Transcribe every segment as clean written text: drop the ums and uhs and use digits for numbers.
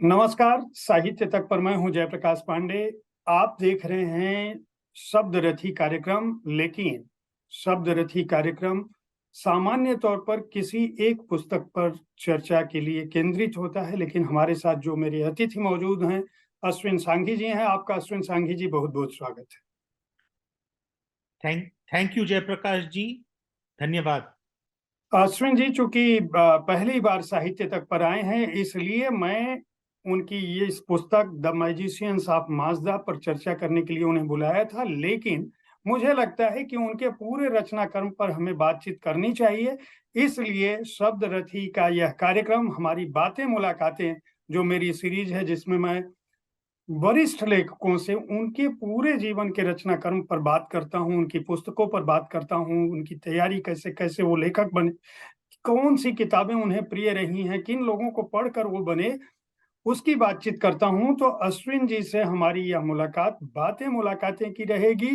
नमस्कार, साहित्य तक पर मैं हूं जयप्रकाश पांडे। आप देख रहे हैं शब्द रथी कार्यक्रम। लेकिन शब्द रथी कार्यक्रम सामान्य तौर पर किसी एक पुस्तक पर चर्चा के लिए केंद्रित होता है, लेकिन हमारे साथ जो मेरे अतिथि मौजूद हैं, अश्विन सांघी जी हैं। आपका अश्विन सांघी जी बहुत बहुत स्वागत है। थैंक थैंक यू जयप्रकाश जी। धन्यवाद। अश्विन जी चूंकि पहली बार साहित्य तक पर आए हैं, इसलिए मैं उनकी ये इस पुस्तक द मैजिशियंस ऑफ माजदा पर चर्चा करने के लिए उन्हें बुलाया था। लेकिन मुझे लगता है कि उनके पूरे रचना कर्म पर हमें बातचीत करनी चाहिए। इसलिए शब्द रथी का यह कार्यक्रम, हमारी बातें मुलाकातें, जो मेरी सीरीज है जिसमें मैं वरिष्ठ लेखकों से उनके पूरे जीवन के रचना कर्म पर बात करता हूँ, उनकी पुस्तकों पर बात करता हूँ, उनकी तैयारी कैसे कैसे वो लेखक बने, कौन सी किताबें उन्हें प्रिय रही हैं, किन लोगों को पढ़कर वो बने, उसकी बातचीत करता हूं। तो अश्विन जी से हमारी यह मुलाकात बातें मुलाकातें की रहेगी।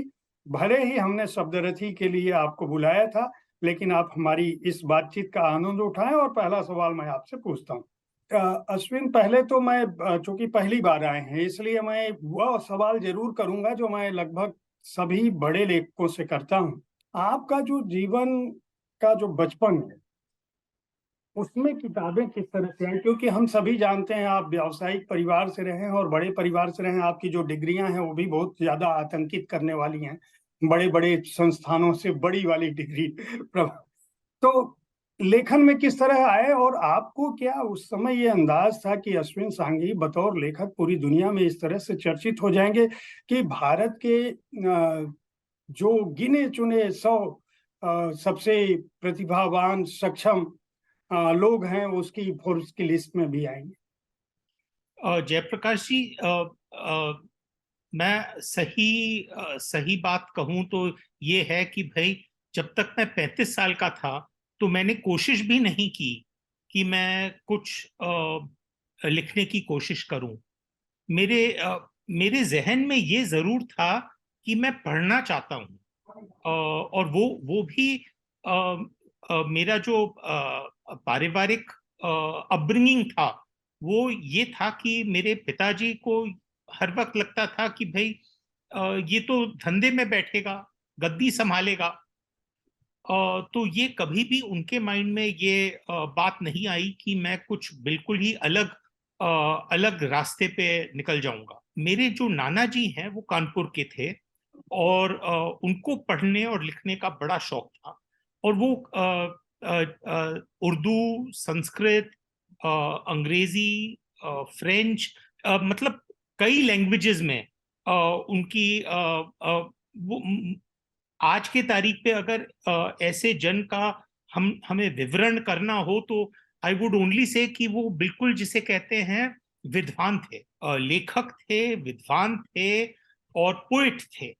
भले ही हमने शब्दरथी के लिए आपको बुलाया था, लेकिन आप हमारी इस बातचीत का आनंद उठाएं। और पहला सवाल मैं आपसे पूछता हूं। अश्विन, पहले तो मैं चूंकि पहली बार आए हैं, इसलिए मैं वह सवाल जरूर करूंगा जो मैं लगभग सभी बड़े लेखकों से करता हूं। आपका जो जीवन का जो बचपन है, उसमें किताबें किस तरह से आई? क्योंकि हम सभी जानते हैं आप व्यावसायिक परिवार से रहे हैं और बड़े परिवार से रहे हैं। आपकी जो डिग्रियां हैं वो भी बहुत ज्यादा आतंकित करने वाली हैं, बड़े बड़े संस्थानों से बड़ी वाली डिग्री। तो लेखन में किस तरह आए, और आपको क्या उस समय ये अंदाज था कि अश्विन सांघी बतौर लेखक पूरी दुनिया में इस तरह से चर्चित हो जाएंगे कि भारत के जो गिने चुने 100 सबसे प्रतिभावान सक्षम लोग हैं, उसकी फोर्ब्स की लिस्ट में भी आएंगे? जयप्रकाश जी, मैं सही बात कहूं तो ये है कि भाई, जब तक मैं 35 साल का था तो मैंने कोशिश भी नहीं की कि मैं कुछ लिखने की कोशिश करूं। मेरे जहन में ये जरूर था कि मैं पढ़ना चाहता हूं। और वो भी अ, मेरा जो पारिवारिक अपब्रिंगिंग था, वो ये था कि मेरे पिताजी को हर वक्त लगता था कि भाई, ये तो धंधे में बैठेगा, गद्दी संभालेगा। तो ये कभी भी उनके माइंड में ये बात नहीं आई कि मैं कुछ बिल्कुल ही अलग रास्ते पे निकल जाऊंगा। मेरे जो नाना जी हैं वो कानपुर के थे, और उनको पढ़ने और लिखने का बड़ा शौक था। और वो उर्दू, संस्कृत, अंग्रेजी, फ्रेंच, मतलब कई लैंग्वेजेस में उनकी वो आज के तारीख पे अगर ऐसे जन का हमें विवरण करना हो तो आई वुड ओनली से कि वो बिल्कुल जिसे कहते हैं विद्वान थे, लेखक थे, विद्वान थे और पोइट थे।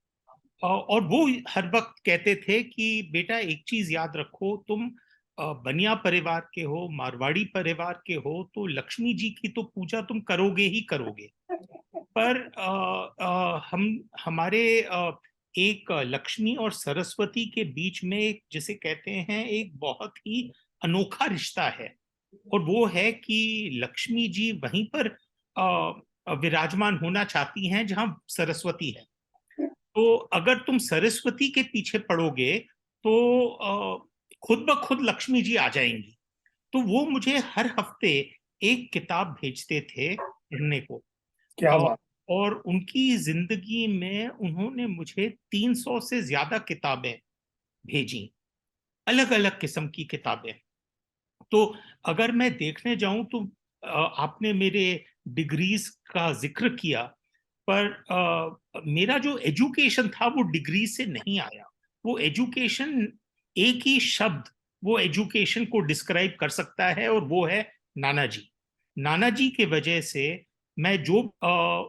और वो हर वक्त कहते थे कि बेटा, एक चीज याद रखो, तुम बनिया परिवार के हो, मारवाड़ी परिवार के हो, तो लक्ष्मी जी की तो पूजा तुम करोगे ही करोगे। पर हम हमारे एक लक्ष्मी और सरस्वती के बीच में एक, जिसे कहते हैं, एक बहुत ही अनोखा रिश्ता है। और वो है कि लक्ष्मी जी वहीं पर विराजमान होना चाहती हैं जहां सरस्वती है। तो अगर तुम सरस्वती के पीछे पड़ोगे तो खुद ब खुद लक्ष्मी जी आ जाएंगी। तो वो मुझे हर हफ्ते एक किताब भेजते थे पढ़ने को। क्या अ, बात! और उनकी जिंदगी में उन्होंने मुझे 300 से ज्यादा किताबें भेजी, अलग अलग किस्म की किताबें। तो अगर मैं देखने जाऊं तो आपने मेरे डिग्रीज का जिक्र किया, पर मेरा जो एजुकेशन था वो डिग्री से नहीं आया। वो एजुकेशन, एक ही शब्द वो एजुकेशन को डिस्क्राइब कर सकता है, और वो है नाना जी। नाना जी के वजह से मैं जो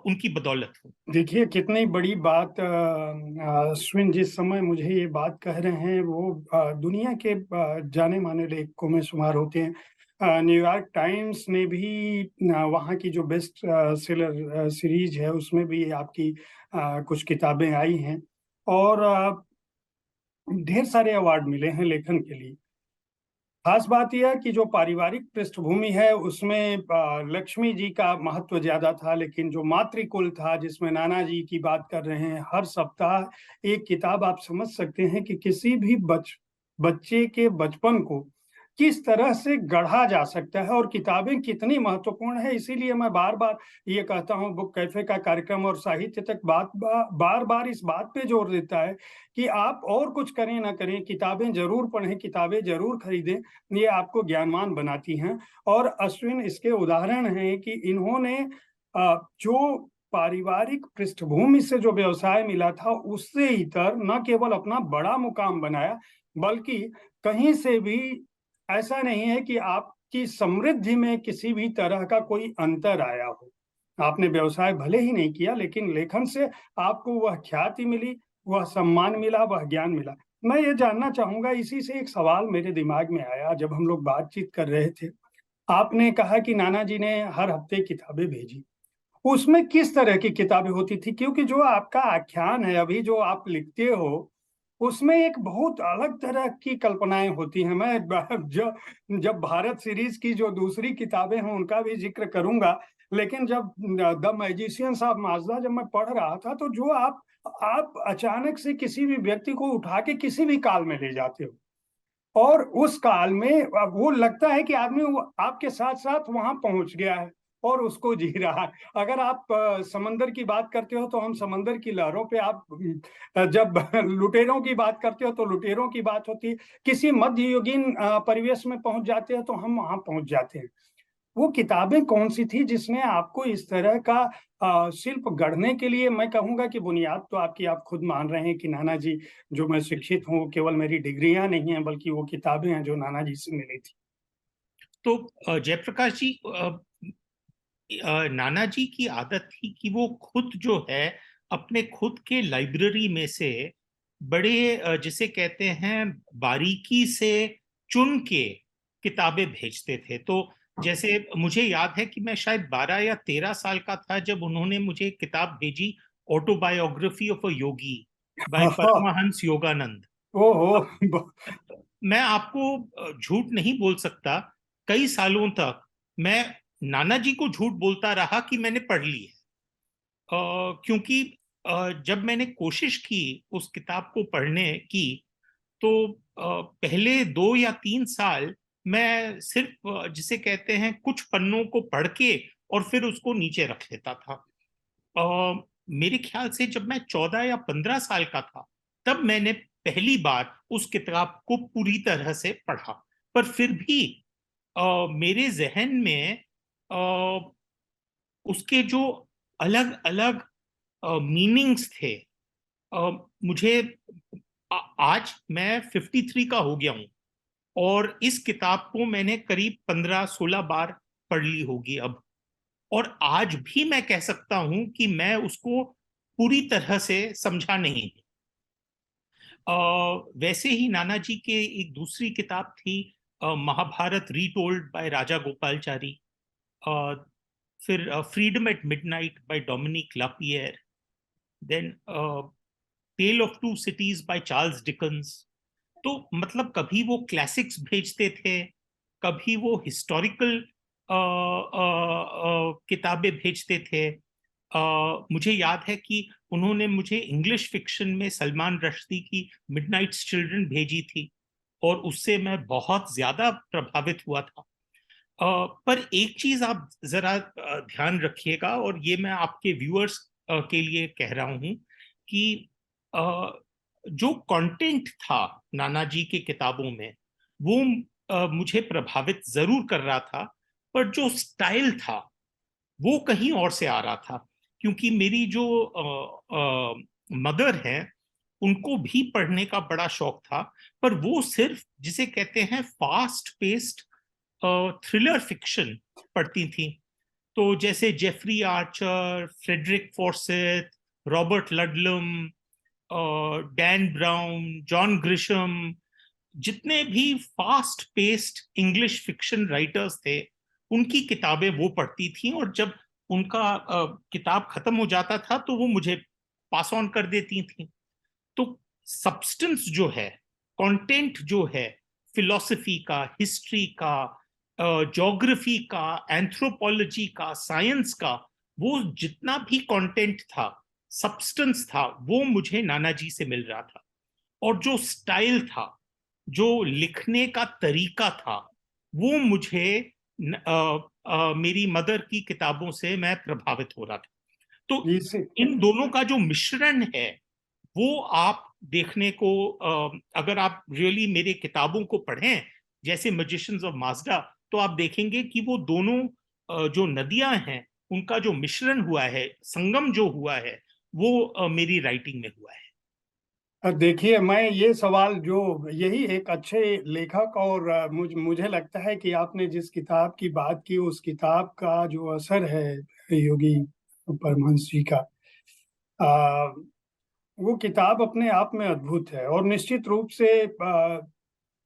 उनकी बदौलत हूँ। देखिए कितनी बड़ी बात। अश्विन जिस समय मुझे ये बात कह रहे हैं, वो दुनिया के जाने माने लेखकों में शुमार होते हैं। न्यूयॉर्क टाइम्स ने भी वहाँ की जो बेस्ट सेलर सीरीज है उसमें भी आपकी कुछ किताबें आई हैं। और ढेर सारे अवार्ड मिले हैं लेखन के लिए। खास बात यह है कि जो पारिवारिक पृष्ठभूमि है उसमें लक्ष्मी जी का महत्व ज्यादा था, लेकिन जो मातृकुल था जिसमें नाना जी की बात कर रहे हैं, हर सप्ताह एक किताब, आप समझ सकते हैं कि किसी भी बच्चे के बचपन को किस तरह से गढ़ा जा सकता है और किताबें कितनी महत्वपूर्ण है। इसीलिए मैं बार बार ये कहता हूँ, बुक कैफे का कार्यक्रम और साहित्य तक बार बार इस बात पे जोर देता है कि आप और कुछ करें ना करें, किताबें जरूर पढ़ें, किताबें जरूर खरीदें, ये आपको ज्ञानवान बनाती हैं। और अश्विन इसके उदाहरण हैं कि इन्होंने जो पारिवारिक पृष्ठभूमि से जो व्यवसाय मिला था उससे इतर न केवल अपना बड़ा मुकाम बनाया, बल्कि कहीं से भी ऐसा नहीं है कि आपकी समृद्धि में किसी भी तरह का कोई अंतर आया हो। आपने व्यवसाय भले ही नहीं किया, लेकिन लेखन से आपको वह ख्याति मिली, वह सम्मान मिला, वह ज्ञान मिला। मैं ये जानना चाहूंगा, इसी से एक सवाल मेरे दिमाग में आया जब हम लोग बातचीत कर रहे थे। आपने कहा कि नाना जी ने हर हफ्ते किताबें भेजी, उसमें किस तरह की किताबें होती थी? क्योंकि जो आपका आख्यान है अभी जो आप लिखते हो, उसमें एक बहुत अलग तरह की कल्पनाएं होती हैं। मैं जब भारत सीरीज की जो दूसरी किताबें हैं उनका भी जिक्र करूंगा, लेकिन जब द मैजिशियंस ऑफ माजदा जब मैं पढ़ रहा था, तो जो आप अचानक से किसी भी व्यक्ति को उठा के किसी भी काल में ले जाते हो, और उस काल में वो लगता है कि आदमी आपके साथ साथ वहां पहुंच गया है और उसको जी रहा है। अगर आप समंदर की बात करते हो तो हम समंदर की लहरों पे, आप जब लुटेरों की बात करते हो तो लुटेरों की बात होती है, किसी मध्ययुगीन परिवेश में पहुंच जाते हो तो हम वहां पहुंच जाते हैं। वो किताबें कौन सी थी जिसने आपको इस तरह का शिल्प गढ़ने के लिए, मैं कहूंगा कि बुनियाद तो आपकी आप खुद मान रहे हैं कि नाना जी, जो मैं शिक्षित हूँ, केवल मेरी डिग्रियां नहीं हैं बल्कि वो किताबें हैं जो नाना जी से मिली थी। तो जयप्रकाश जी, नाना जी की आदत थी कि वो खुद जो है अपने खुद के लाइब्रेरी में से बड़े जिसे कहते हैं बारीकी से चुन के किताबें भेजते थे। तो जैसे मुझे याद है कि मैं शायद 12 या 13 साल का था जब उन्होंने मुझे एक किताब भेजी, autobiography of a yogi by Paramahansa Yogananda. ओहो। मैं आपको झूठ नहीं बोल सकता, कई सालों तक मैं नाना जी को झूठ बोलता रहा कि मैंने पढ़ ली है। क्योंकि जब मैंने कोशिश की उस किताब को पढ़ने की, तो पहले 2 या 3 साल मैं सिर्फ जिसे कहते हैं कुछ पन्नों को पढ़ के और फिर उसको नीचे रख लेता था। मेरे ख्याल से जब मैं 14 या 15 साल का था तब मैंने पहली बार उस किताब को पूरी तरह से पढ़ा। पर फिर भी मेरे जहन में उसके जो अलग अलग मीनिंग्स थे, मुझे आज मैं 53 का हो गया हूं और इस किताब को मैंने करीब 15-16 बार पढ़ ली होगी अब। और आज भी मैं कह सकता हूं कि मैं उसको पूरी तरह से समझा नहीं। वैसे ही नाना जी के एक दूसरी किताब थी, महाभारत रीटोल्ड बाय राजा गोपालचारी। फिर Freedom at Midnight by Dominique Lapierre. Then Tale of Two Cities by Charles Dickens. तो मतलब कभी वो क्लासिक्स भेजते थे, कभी वो हिस्टोरिकल किताबें भेजते थे। मुझे याद है कि उन्होंने मुझे इंग्लिश फिक्शन में सलमान रश्दी की मिडनाइट्स चिल्ड्रन भेजी थी और उससे मैं बहुत ज्यादा प्रभावित हुआ था। पर एक चीज आप जरा ध्यान रखिएगा, और ये मैं आपके व्यूअर्स के लिए कह रहा हूं कि जो कंटेंट था नाना जी की किताबों में वो मुझे प्रभावित जरूर कर रहा था, पर जो स्टाइल था वो कहीं और से आ रहा था। क्योंकि मेरी जो मदर है उनको भी पढ़ने का बड़ा शौक था, पर वो सिर्फ जिसे कहते हैं फास्ट पेस्ड थ्रिलर फिक्शन पढ़ती थी। तो जैसे Jeffrey Archer, Frederick Forsyth, Robert Ludlum, Dan Brown, John Grisham, जितने भी fast paced English fiction writers थे उनकी किताबें वो पढ़ती थी। और जब उनका किताब खत्म हो जाता था तो वो मुझे पास ऑन कर देती थी। तो सब्सटेंस जो है, कंटेंट जो है, फिलॉसफी का, हिस्ट्री का, ज्योग्राफी का, एंथ्रोपोलॉजी का, साइंस का, वो जितना भी कंटेंट था, सब्सटेंस था, वो मुझे नानाजी से मिल रहा था। और जो स्टाइल था, जो लिखने का तरीका था, वो मुझे मेरी मदर की किताबों से मैं प्रभावित हो रहा था। तो इसे इन दोनों का जो मिश्रण है, वो आप देखने को, अगर आप रियली मेरे किताबों को पढ़ें, जैसे मैजिशियंस ऑफ माजदा, तो आप देखेंगे कि वो दोनों जो नदियां हैं, उनका जो मिश्रण हुआ है, संगम जो हुआ है, वो मेरी राइटिंग में हुआ है। देखिए, मैं ये सवाल जो यही एक अच्छे लेखक और मुझे लगता है कि आपने जिस किताब की बात की उस किताब का जो असर है योगी परमहंस जी का, आ, वो किताब अपने आप में अद्भुत है। और निश्चित रूप से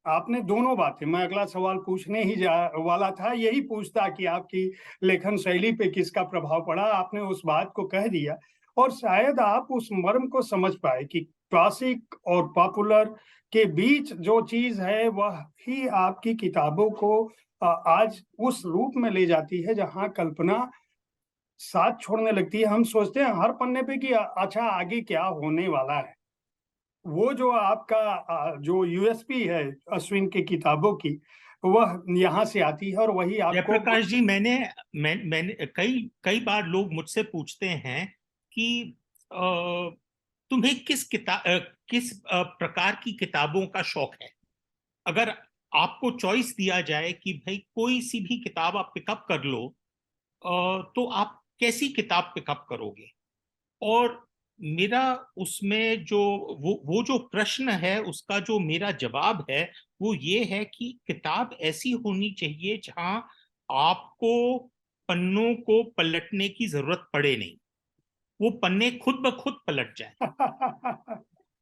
आपने दोनों बातें, मैं अगला सवाल पूछने ही जा वाला था, यही पूछता कि आपकी लेखन शैली पे किसका प्रभाव पड़ा। आपने उस बात को कह दिया और शायद आप उस मर्म को समझ पाए कि क्लासिक और पॉपुलर के बीच जो चीज है वह ही आपकी किताबों को आज उस रूप में ले जाती है जहां कल्पना साथ छोड़ने लगती है। हम सोचते हैं हर पन्ने पे कि अच्छा आगे क्या होने वाला है। वो जो आपका जो यूएसपी है अश्विन की किताबों की, वह यहाँ से आती है और वही आपको। जयप्रकाश जी, मैंने कई कई बार लोग मुझसे पूछते हैं कि तुम्हें किस प्रकार की किताबों का शौक है। अगर आपको चॉइस दिया जाए कि भाई कोई सी भी किताब आप पिकअप कर लो, तो आप कैसी किताब पिकअप करोगे? और मेरा उसमें जो वो जो प्रश्न है, उसका जो मेरा जवाब है, वो ये है कि किताब ऐसी होनी चाहिए जहां आपको पन्नों को पलटने की जरूरत पड़े नहीं, वो पन्ने खुद ब खुद पलट जाए।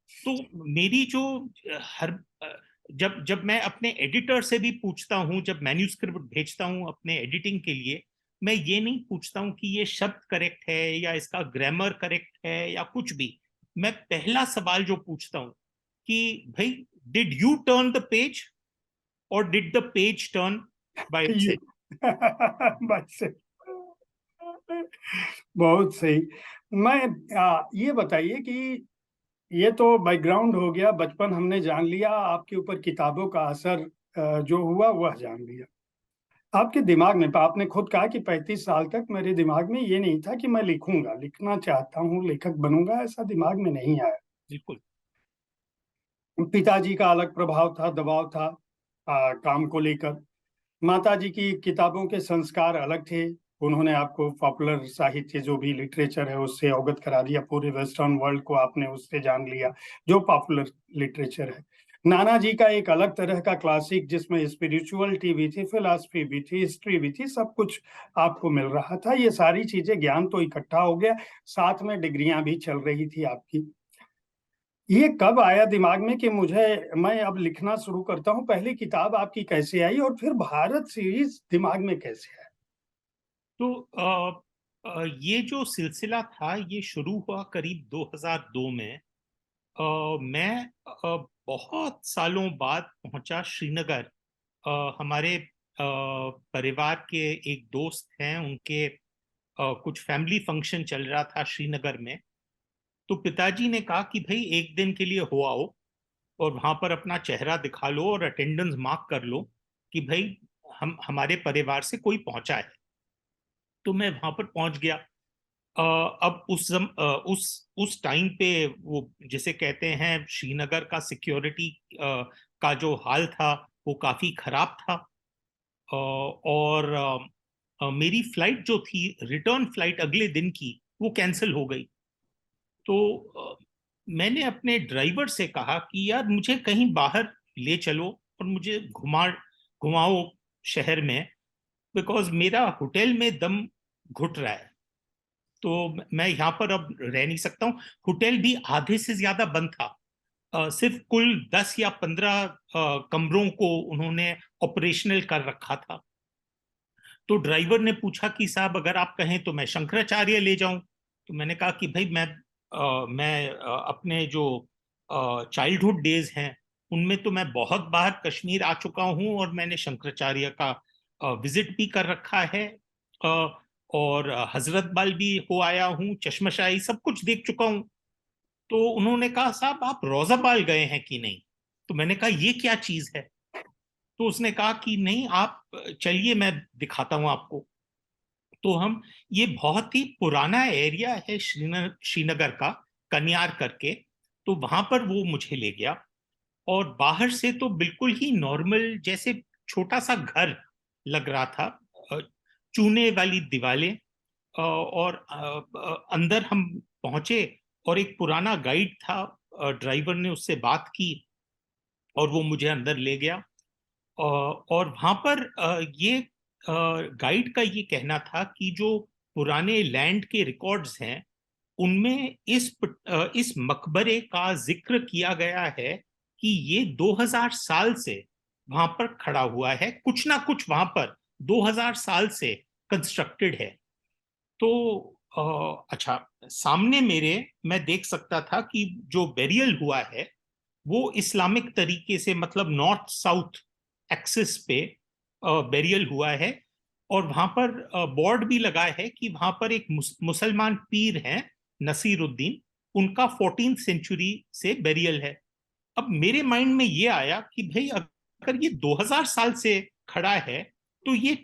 तो मेरी जो हर जब जब मैं अपने एडिटर से भी पूछता हूं, जब मैन्यूस्क्रिप्ट भेजता हूं अपने एडिटिंग के लिए, मैं ये नहीं पूछता हूं कि ये शब्द करेक्ट है या इसका ग्रामर करेक्ट है या कुछ भी। मैं पहला सवाल जो पूछता हूं कि भाई, did you turn the page और did the page turn by ये इटसेल्फ? बस बहुत सही। मैं ये बताइए कि ये तो बैकग्राउंड हो गया, बचपन हमने जान लिया, आपके ऊपर किताबों का असर जो हुआ वह जान लिया। आपके दिमाग में, आपने खुद कहा कि 35 साल तक मेरे दिमाग में ये नहीं था कि मैं लिखूंगा, लिखना चाहता हूँ, लेखक बनूंगा, ऐसा दिमाग में नहीं आया। बिल्कुल। पिताजी का अलग प्रभाव था, दबाव था काम को लेकर। माताजी की किताबों के संस्कार अलग थे, उन्होंने आपको पॉपुलर साहित्य जो भी लिटरेचर है उससे अवगत करा दिया, पूरे वेस्टर्न वर्ल्ड को आपने उससे जान लिया जो पॉपुलर लिटरेचर है। नाना जी का एक अलग तरह का क्लासिक जिसमें स्पिरिचुअलिटी भी थी, फिलॉसफी भी थी, हिस्ट्री भी थी, सब कुछ आपको मिल रहा था। ये सारी चीजें, ज्ञान तो इकट्ठा हो गया, साथ में डिग्रियां भी चल रही थी आपकी। ये कब आया दिमाग में कि मुझे, मैं अब लिखना शुरू करता हूँ? पहली किताब आपकी कैसे आई और फिर भारत सीरीज दिमाग में कैसे आया? तो ये जो सिलसिला था, ये शुरू हुआ करीब 2002 में। मैं बहुत सालों बाद पहुंचा श्रीनगर। हमारे परिवार के एक दोस्त हैं, उनके कुछ फैमिली फंक्शन चल रहा था श्रीनगर में। तो पिताजी ने कहा कि भाई एक दिन के लिए हो आओ और वहां पर अपना चेहरा दिखा लो और अटेंडेंस मार्क कर लो कि भाई हमारे परिवार से कोई पहुंचा है। तो मैं वहां पर पहुंच गया। अब उस टाइम पे वो जिसे कहते हैं श्रीनगर का सिक्योरिटी का जो हाल था, वो काफी खराब था। और मेरी फ्लाइट जो थी, रिटर्न फ्लाइट अगले दिन की, वो कैंसिल हो गई। तो मैंने अपने ड्राइवर से कहा कि यार मुझे कहीं बाहर ले चलो और मुझे घुमाओ शहर में, बिकॉज मेरा होटल में दम घुट रहा है। तो मैं यहाँ पर अब रह नहीं सकता हूँ। होटल भी आधे से ज्यादा बंद था। सिर्फ कुल 10 या 15 कमरों को उन्होंने ऑपरेशनल कर रखा था। तो ड्राइवर ने पूछा कि साहब अगर आप कहें तो मैं शंकराचार्य ले जाऊं। तो मैंने कहा कि भाई मैं अपने जो चाइल्डहुड डेज हैं उनमें तो मैं बहुत बार कश्मीर आ चुका हूँ और मैंने शंकराचार्य का विजिट भी कर रखा है, और हजरत बल भी हो आया हूँ, चश्मशाही सब कुछ देख चुका हूँ। तो उन्होंने कहा साहब आप रोजाबाल गए हैं कि नहीं? तो मैंने कहा ये क्या चीज है? तो उसने कहा कि नहीं आप चलिए मैं दिखाता हूं आपको। तो हम, ये बहुत ही पुराना एरिया है श्रीनगर, श्रीनगर का, कन्यार करके। तो वहां पर वो मुझे ले गया, और बाहर से तो बिल्कुल ही नॉर्मल जैसे छोटा सा घर लग रहा था, अ, चूने वाली दीवारें, और अंदर हम पहुंचे, और एक पुराना गाइड था, ड्राइवर ने उससे बात की और वो मुझे अंदर ले गया। और वहां पर ये गाइड का ये कहना था कि जो पुराने लैंड के रिकॉर्ड्स हैं उनमें इस मकबरे का जिक्र किया गया है कि ये 2000 साल से वहां पर खड़ा हुआ है, कुछ ना कुछ वहां पर 2000 साल से कंस्ट्रक्टेड है। तो अच्छा, सामने मेरे मैं देख सकता था कि जो बेरियल हुआ है वो इस्लामिक तरीके से, मतलब नॉर्थ साउथ एक्सिस पे बेरियल हुआ है। और वहां पर बोर्ड भी लगा है कि वहां पर एक मुसलमान पीर हैं, नसीरुद्दीन, उनका 14th सेंचुरी से बेरियल है। अब मेरे माइंड में ये आया कि भाई अगर ये 2000 साल से खड़ा है तो ये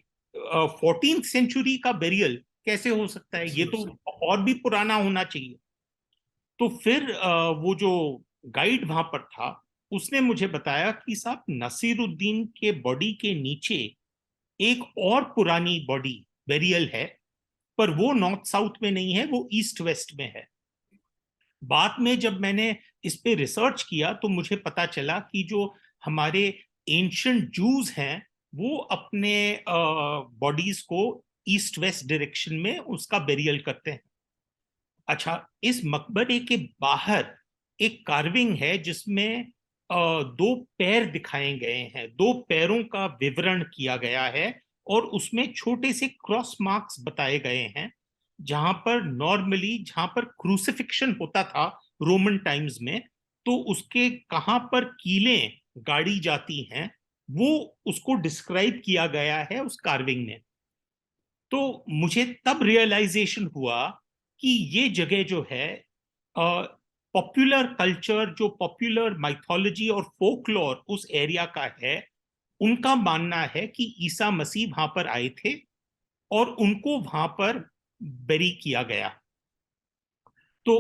14th सेंचुरी का बेरियल कैसे हो सकता है? ये तो और भी पुराना होना चाहिए। तो फिर वो जो गाइड वहां पर था उसने मुझे बताया कि साहब नसीरुद्दीन के बॉडी के नीचे एक और पुरानी बॉडी बेरियल है, पर वो नॉर्थ साउथ में नहीं है, वो ईस्ट वेस्ट में है। बाद में जब मैंने इस पे रिसर्च किया तो मुझे पता चला कि जो हमारे एंशियंट जूज हैं वो अपने बॉडीज को ईस्ट वेस्ट डायरेक्शन में उसका बेरियल करते हैं। अच्छा, इस मकबरे के बाहर एक कार्विंग है जिसमें दो पैर दिखाए गए हैं, दो पैरों का विवरण किया गया है, और उसमें छोटे से क्रॉस मार्क्स बताए गए हैं। जहां पर नॉर्मली, जहां पर क्रूसिफिक्शन होता था रोमन टाइम्स में, तो उसके कहां पर कीलें गाड़ी जाती हैं वो उसको डिस्क्राइब किया गया है उस कार्विंग में। तो मुझे तब रियलाइजेशन हुआ कि ये जगह जो है, पॉपुलर कल्चर, जो पॉपुलर माइथोलॉजी और फोकलोर उस एरिया का है, उनका मानना है कि ईसा मसीह वहां पर आए थे और उनको वहां पर बेरी किया गया। तो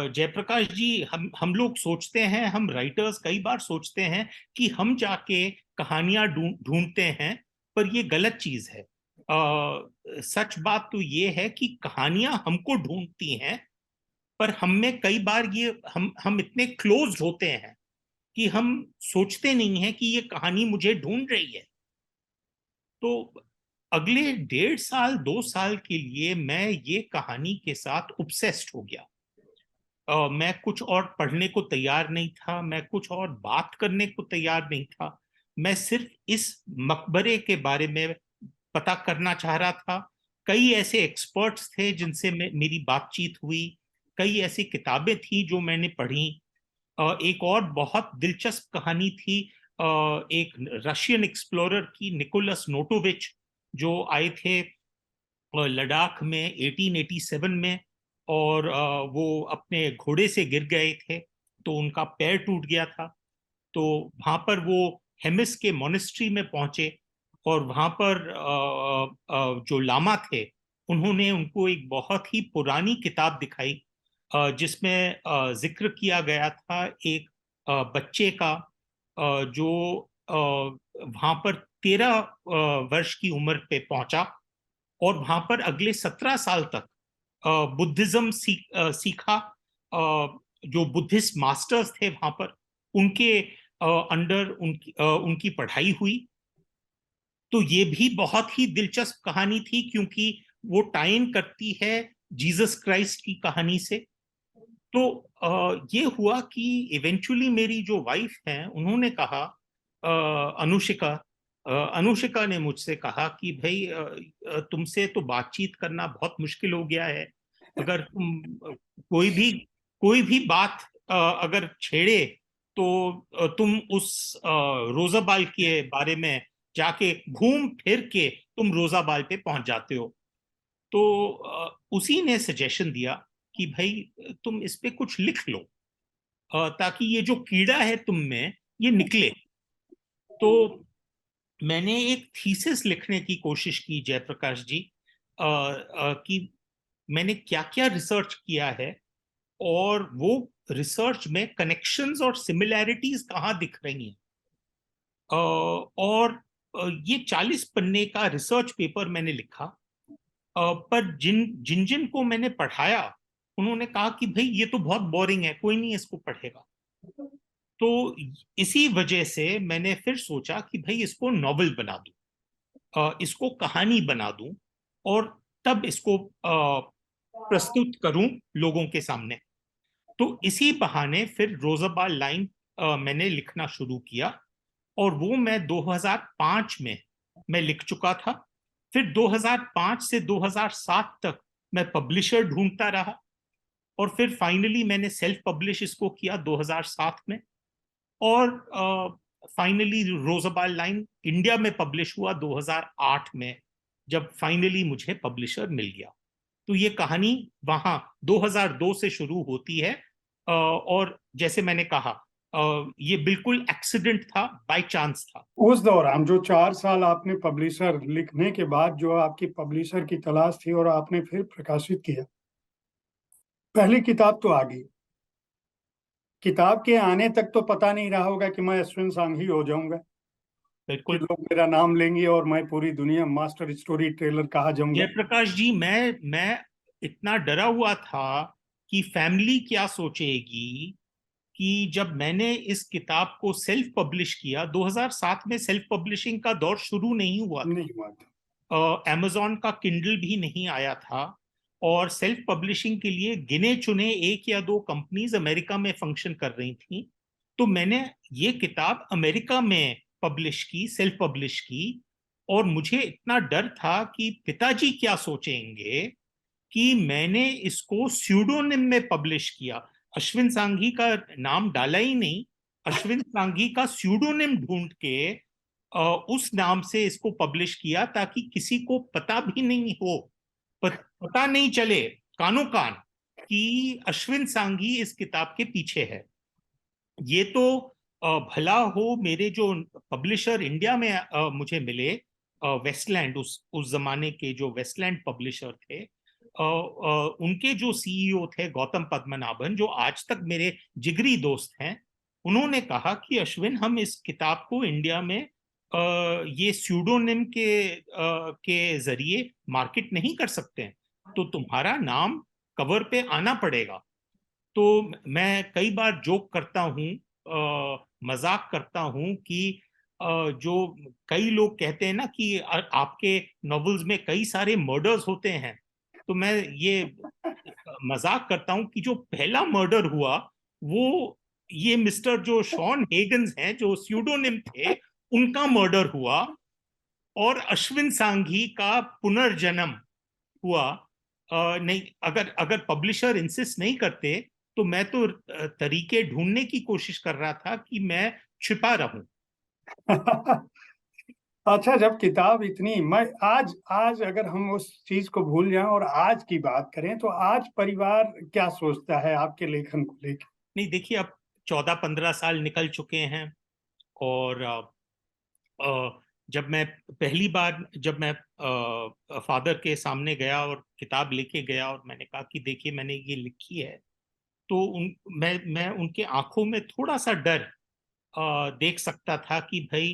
जयप्रकाश जी, हम लोग सोचते हैं, हम राइटर्स कई बार सोचते हैं कि हम जाके कहानियां ढूंढते हैं, पर ये गलत चीज है। सच बात तो ये है कि कहानियां हमको ढूंढती हैं, पर हम में कई बार ये हम इतने क्लोज होते हैं कि हम सोचते नहीं हैं कि ये कहानी मुझे ढूंढ रही है। तो अगले 1.5 साल 2 साल के लिए मैं ये कहानी के साथ obsessed हो गया। मैं कुछ और पढ़ने को तैयार नहीं था, मैं कुछ और बात करने को तैयार नहीं था। मैं सिर्फ इस मकबरे के बारे में पता करना चाह रहा था। कई ऐसे एक्सपर्ट्स थे जिनसे मेरी बातचीत हुई, कई ऐसी किताबें थी जो मैंने पढ़ी। एक और बहुत दिलचस्प कहानी थी, एक रशियन एक्सप्लोरर की, निकोलस नोटोविच, जो आए थे लद्दाख में 1887 में, और वो अपने घोड़े से गिर गए थे तो उनका पैर टूट गया था। तो वहां पर वो हेमिस के मोनेस्ट्री में पहुंचे, और वहां पर जो लामा थे उन्होंने उनको एक बहुत ही पुरानी किताब दिखाई, जिसमें जिक्र किया गया था एक बच्चे का, जो वहां पर 13 वर्ष की उम्र पे पहुंचा, और वहां पर अगले 17 साल तक बुद्धिज्म सीखा। जो बुद्धिस्ट मास्टर्स थे वहां पर, उनके अंडर उनकी पढ़ाई हुई। तो ये भी बहुत ही दिलचस्प कहानी थी क्योंकि वो टाइन करती है जीसस क्राइस्ट की कहानी से। तो ये हुआ कि इवेंचुअली मेरी जो वाइफ हैं उन्होंने कहा, अनुशिका, अनुशिका ने मुझसे कहा कि भाई तुमसे तो बातचीत करना बहुत मुश्किल हो गया है। अगर तुम कोई भी कोई भी बात अगर छेड़े तो तुम उस रोजाबाल के बारे में जाके घूम फिर के तुम रोजाबाल पे पहुंच जाते हो। तो उसी ने सजेशन दिया कि भाई तुम इस पे कुछ लिख लो, ताकि ये जो कीड़ा है तुम में ये निकले। तो मैंने एक थीसिस लिखने की कोशिश की जयप्रकाश जी, कि मैंने क्या क्या रिसर्च किया है और वो रिसर्च में कनेक्शंस और सिमिलैरिटीज कहाँ दिख रही हैं। और ये 40 पन्ने का रिसर्च पेपर मैंने लिखा। पर जिन जिन जिन को मैंने पढ़ाया उन्होंने कहा कि भाई ये तो बहुत बोरिंग है, कोई नहीं इसको पढ़ेगा। तो इसी वजह से मैंने फिर सोचा कि भाई इसको नॉवेल बना दूं, इसको कहानी बना दूं, और तब इसको प्रस्तुत करूं लोगों के सामने। तो इसी बहाने फिर रोजाबाल लाइन मैंने लिखना शुरू किया, और वो मैं 2005 में मैं लिख चुका था। फिर 2005 से 2007 तक मैं पब्लिशर ढूंढता रहा, और फिर फाइनली मैंने सेल्फ पब्लिश इसको किया 2007 में। और फाइनली रोजाबाल लाइन इंडिया में पब्लिश हुआ 2008 में, जब फाइनली मुझे पब्लिशर मिल गया। तो ये कहानी वहां 2002 से शुरू होती है। और जैसे मैंने कहा, ये बिल्कुल एक्सीडेंट था, बाय चांस था। उस दौरान जो 4 साल आपने पब्लिशर लिखने के बाद जो आपकी पब्लिशर की तलाश थी और आपने फिर प्रकाशित किया, पहली किताब तो आ गई। किताब के आने तक तो पता नहीं रहा होगा कि मैं अश्विन सांघी हो जाऊंगा, कि बिल्कुल लोग मेरा नाम लेंगे और मैं पूरी दुनिया मास्टर स्टोरी टेलर कहा जाऊंगा। जयप्रकाश जी, मैं इतना डरा हुआ था कि फैमिली क्या सोचेगी, कि जब मैंने इस किताब को सेल्फ पब्लिश किया 2007 में, सेल्फ पब्लिशिंग का दौर शुरू नहीं हुआ था, नहीं हुआ था। अमेजॉन का किंडल भी नहीं आया था, और सेल्फ पब्लिशिंग के लिए गिने चुने एक या दो कंपनीज अमेरिका में फंक्शन कर रही थी। तो मैंने ये किताब अमेरिका में पब्लिश की, सेल्फ पब्लिश की। और मुझे इतना डर था कि पिताजी क्या सोचेंगे कि मैंने इसको स्यूडोनिम में पब्लिश किया, अश्विन सांघी का नाम डाला ही नहीं, अश्विन सांघी का स्यूडोनिम ढूंढ के उस नाम से इसको पब्लिश किया, ताकि किसी को पता भी नहीं हो, पता नहीं चले कानो कान कि अश्विन सांघी इस किताब के पीछे है। ये तो भला हो मेरे जो पब्लिशर इंडिया में मुझे मिले, वेस्टलैंड, उस जमाने के जो वेस्टलैंड पब्लिशर थे, उनके जो सीईओ थे गौतम पद्मनाभन, जो आज तक मेरे जिगरी दोस्त हैं, उन्होंने कहा कि अश्विन, हम इस किताब को इंडिया में ये स्यूडोनिम के जरिए मार्केट नहीं कर सकते हैं, तो तुम्हारा नाम कवर पे आना पड़ेगा। तो मैं कई बार जोक करता हूँ, मजाक करता हूँ कि जो कई लोग कहते हैं ना कि आपके नॉवेल्स में कई सारे मर्डर्स होते हैं, तो मैं ये मजाक करता हूँ कि जो पहला मर्डर हुआ वो ये मिस्टर जो शॉन हेगन्स हैं, जो स्यूडोनिम थे, उनका मर्डर हुआ, और अश्विन सांघी का पुनर्जन्म हुआ। नहीं, अगर अगर पब्लिशर इंसिस्ट नहीं करते तो मैं तो तरीके ढूंढने की कोशिश कर रहा था कि मैं छिपा रहूं। अच्छा, जब किताब इतनी, मैं आज आज अगर हम उस चीज को भूल जाएं और आज की बात करें, तो आज परिवार क्या सोचता है आपके लेखन को लेकर? नहीं, देखिए, अब 14-15 साल निकल चुके हैं। और जब मैं पहली बार, जब मैं फादर के सामने गया और किताब लेके गया और मैंने कहा कि देखिए मैंने ये लिखी है, तो मैं उनके आंखों में थोड़ा सा डर देख सकता था कि भाई,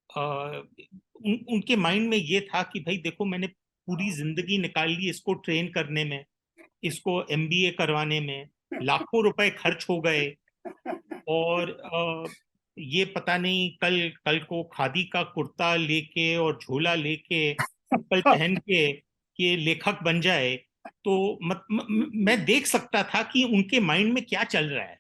उनके माइंड में ये था कि भाई देखो, मैंने पूरी जिंदगी निकाल ली इसको ट्रेन करने में, इसको एमबीए करवाने में, लाखों रुपए खर्च हो गए, और ये पता नहीं कल कल को खादी का कुर्ता लेके और झोला लेके चप्पल पहन के ये लेखक बन जाए। तो मैं देख सकता था कि उनके माइंड में क्या चल रहा है।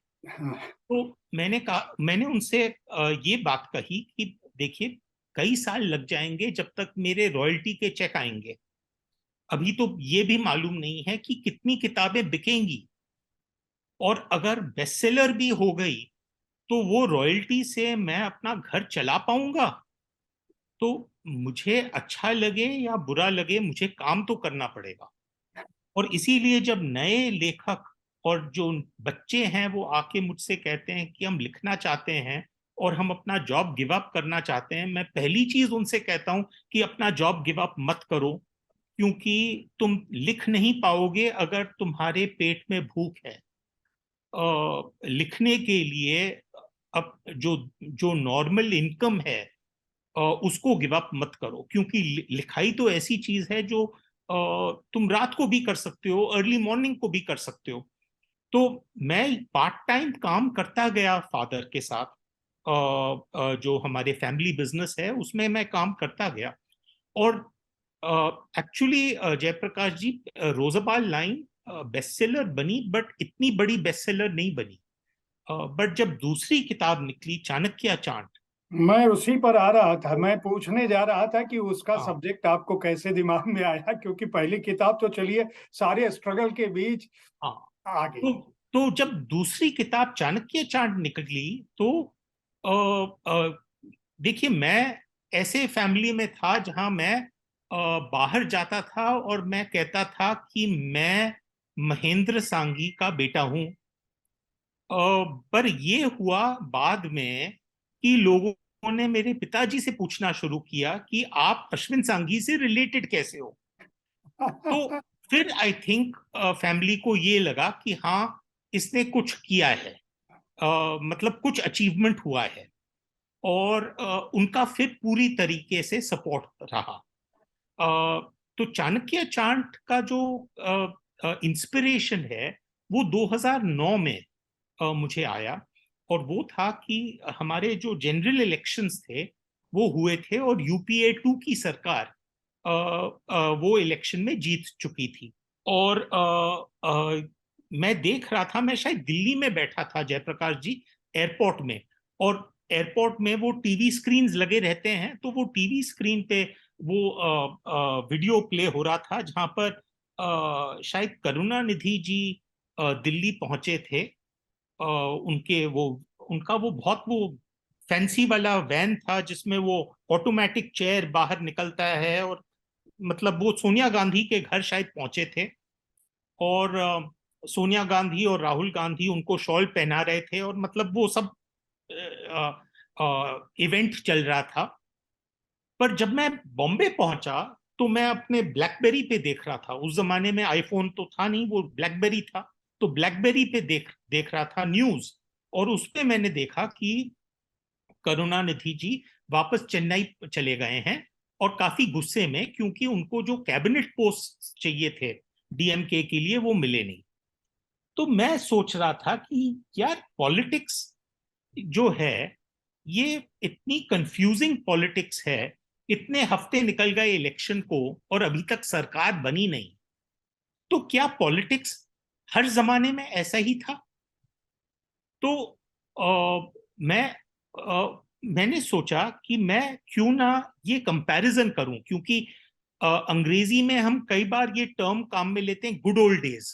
तो मैंने उनसे ये बात कही कि देखिए, कई साल लग जाएंगे जब तक मेरे रॉयल्टी के चेक आएंगे। अभी तो ये भी मालूम नहीं है कि कितनी किताबें बिकेंगी, और अगर बेस्ट सेलर भी हो गई तो वो रॉयल्टी से मैं अपना घर चला पाऊंगा? तो मुझे अच्छा लगे या बुरा लगे, मुझे काम तो करना पड़ेगा। और इसीलिए जब नए लेखक और जो बच्चे हैं वो आके मुझसे कहते हैं कि हम लिखना चाहते हैं और हम अपना जॉब गिव अप करना चाहते हैं, मैं पहली चीज उनसे कहता हूं कि अपना जॉब गिव अप मत करो, क्योंकि तुम लिख नहीं पाओगे अगर तुम्हारे पेट में भूख है। लिखने के लिए अब जो जो नॉर्मल इनकम है उसको गिव अप मत करो, क्योंकि लिखाई तो ऐसी चीज है जो तुम रात को भी कर सकते हो, अर्ली मॉर्निंग को भी कर सकते हो। तो मैं पार्ट टाइम काम करता गया फादर के साथ, जो हमारे फैमिली बिजनेस है उसमें मैं काम करता गया। और एक्चुअली जयप्रकाश जी, रोजाबाल लाइन बेस्ट सेलर बनी, बट इतनी बड़ी बेस्ट सेलर नहीं बनी। बट जब दूसरी किताब निकली चाणक्य चांट, मैं उसी पर आ रहा था, मैं पूछने जा रहा था कि उसका हाँ सब्जेक्ट आपको कैसे दिमाग में आया, क्योंकि पहली किताब तो चलिए सारे स्ट्रगल के बीच हाँ, आ गई। तो जब दूसरी किताब चाणक्य चांट निकली तो देखिए, मैं ऐसे फैमिली में था जहां मैं बाहर जाता था और मैं कहता था कि मैं महेंद्र सांघी का बेटा हूं। पर ये हुआ बाद में कि लोगों ने मेरे पिताजी से पूछना शुरू किया कि आप अश्विन सांघी से रिलेटेड कैसे हो। तो फिर आई थिंक फैमिली को ये लगा कि हाँ, इसने कुछ किया है, मतलब कुछ अचीवमेंट हुआ है। और उनका फिर पूरी तरीके से सपोर्ट रहा। तो चाणक्य चांट का जो इंस्पिरेशन है वो 2009 में मुझे आया। और वो था कि हमारे जो जनरल इलेक्शंस थे वो हुए थे और यूपीए 2 की सरकार वो इलेक्शन में जीत चुकी थी। और मैं देख रहा था, मैं शायद दिल्ली में बैठा था जयप्रकाश जी, एयरपोर्ट में। और एयरपोर्ट में वो टीवी स्क्रीन्स लगे रहते हैं, तो वो टीवी स्क्रीन पे वो वीडियो प्ले हो रहा था जहां पर शायद करुणानिधि जी दिल्ली पहुंचे थे। उनके वो उनका वो बहुत वो फैंसी वाला वैन था जिसमें वो ऑटोमेटिक चेयर बाहर निकलता है, और मतलब वो सोनिया गांधी के घर शायद पहुंचे थे। और सोनिया गांधी और राहुल गांधी उनको शॉल पहना रहे थे, और मतलब वो सब इवेंट चल रहा था। पर जब मैं बॉम्बे पहुंचा तो मैं अपने ब्लैकबेरी पे देख रहा था, उस जमाने में आईफोन तो था नहीं, वो ब्लैकबेरी था। तो ब्लैकबेरी पे देख देख रहा था न्यूज, और उसपे मैंने देखा कि करुणानिधि जी वापस चेन्नई चले गए हैं, और काफी गुस्से में, क्योंकि उनको जो कैबिनेट पोस्ट चाहिए थे डीएमके के लिए वो मिले नहीं। तो मैं सोच रहा था कि यार, पॉलिटिक्स जो है ये इतनी कंफ्यूजिंग पॉलिटिक्स है। इतने हफ्ते निकल गए इलेक्शन को और अभी तक सरकार बनी नहीं। तो क्या पॉलिटिक्स हर जमाने में ऐसा ही था? तो मैं मैंने सोचा कि मैं क्यों ना ये कंपैरिजन करूं, क्योंकि अंग्रेजी में हम कई बार ये टर्म काम में लेते हैं, गुड ओल्ड डेज।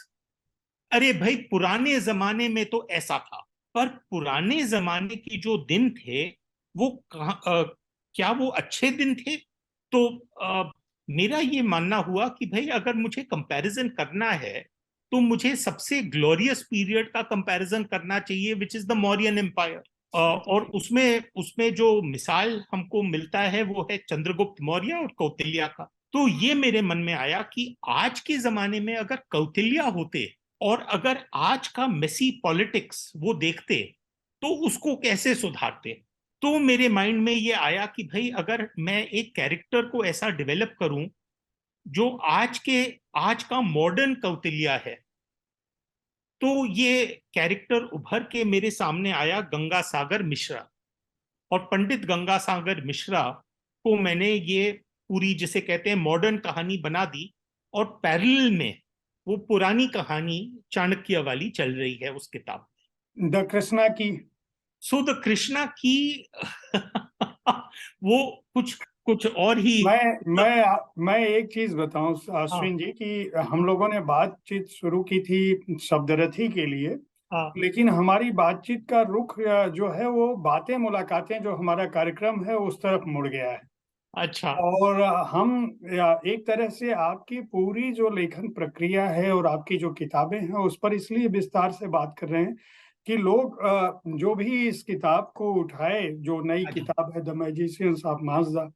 अरे भाई, पुराने जमाने में तो ऐसा था। पर पुराने जमाने की जो दिन थे वो क्या वो अच्छे दिन थे? तो मेरा ये मानना हुआ कि भाई, अगर मुझे कंपैरिजन करना है तो मुझे सबसे ग्लोरियस पीरियड का कंपैरिजन करना चाहिए, which is the Mauryan empire. और उसमें उसमें जो मिसाल हमको मिलता है वो है चंद्रगुप्त मौर्य और कौटिल्य का। तो ये मेरे मन में आया कि आज के जमाने में अगर कौटिल्य होते और अगर आज का मेसी पॉलिटिक्स वो देखते तो उसको कैसे सुधारते। तो मेरे माइंड में ये आया कि भाई, अगर मैं एक कैरेक्टर को ऐसा डेवलप करूं जो आज का मॉडर्न कौटिल्य है, तो ये कैरेक्टर उभर के मेरे सामने आया गंगा सागर मिश्रा। और पंडित गंगा सागर मिश्रा को मैंने ये पूरी, जिसे कहते हैं, मॉडर्न कहानी बना दी। और पैरेलल में वो पुरानी कहानी चाणक्य वाली चल रही है उस किताब में। द कृष्णा की। सो द कृष्णा की वो कुछ कुछ और ही। मैं एक चीज बताऊं हाँ अश्विन जी, कि हम लोगों ने बातचीत शुरू की थी शब्दरथी के लिए, हाँ। लेकिन हमारी बातचीत का रुख जो है वो बातें मुलाकातें जो हमारा कार्यक्रम है उस तरफ मुड़ गया है। अच्छा। और हम एक तरह से आपकी पूरी जो लेखन प्रक्रिया है और आपकी जो किताबें हैं उस पर इसलिए विस्तार से बात कर रहे हैं कि लोग जो भी इस किताब को उठाए, जो नई हाँ जी। किताब है द मैजिशियंस ऑफ माजदा,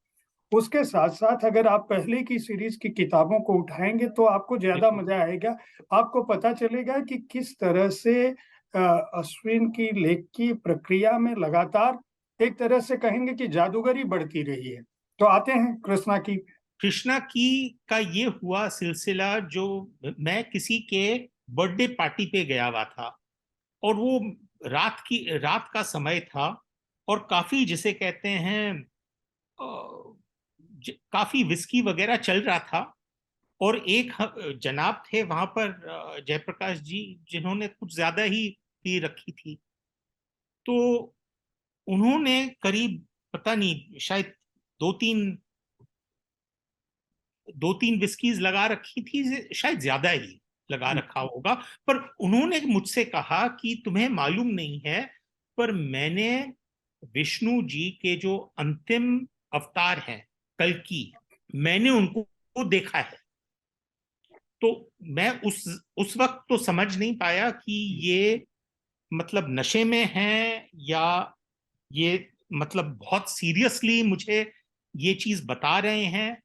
उसके साथ-साथ अगर आप पहले की सीरीज की किताबों को उठाएँगे तो आपको ज़्यादा बिल्कुल। मज़ा आएगा। आपको पता चलेगा कि किस तरह से अश्विन की लेख की प्रक्रिया में लगातार एक तरह से कहेंगे कि जादूगरी बढ़ती रही है। तो आते हैं कृष्णा की। कृष्णा की का ये हुआ सिलसिला, जो मैं किसी के बर्थडे पार्टी पे गया हुआ था, और वो रात का समय था, और काफी जिसे कहते हैं काफी विस्की वगैरह चल रहा था। और एक जनाब थे वहां पर, जयप्रकाश जी, जिन्होंने कुछ ज्यादा ही पी रखी थी। तो उन्होंने करीब, पता नहीं, शायद दो तीन दो तीन विस्कीज लगा रखी थी, शायद ज्यादा ही लगा रखा होगा। पर उन्होंने मुझसे कहा कि तुम्हें मालूम नहीं है, पर मैंने विष्णु जी के जो अंतिम अवतार हैं, कल्कि, मैंने उनको देखा है। तो मैं उस वक्त तो समझ नहीं पाया कि ये मतलब नशे में हैं, या ये मतलब बहुत सीरियसली मुझे ये चीज बता रहे हैं,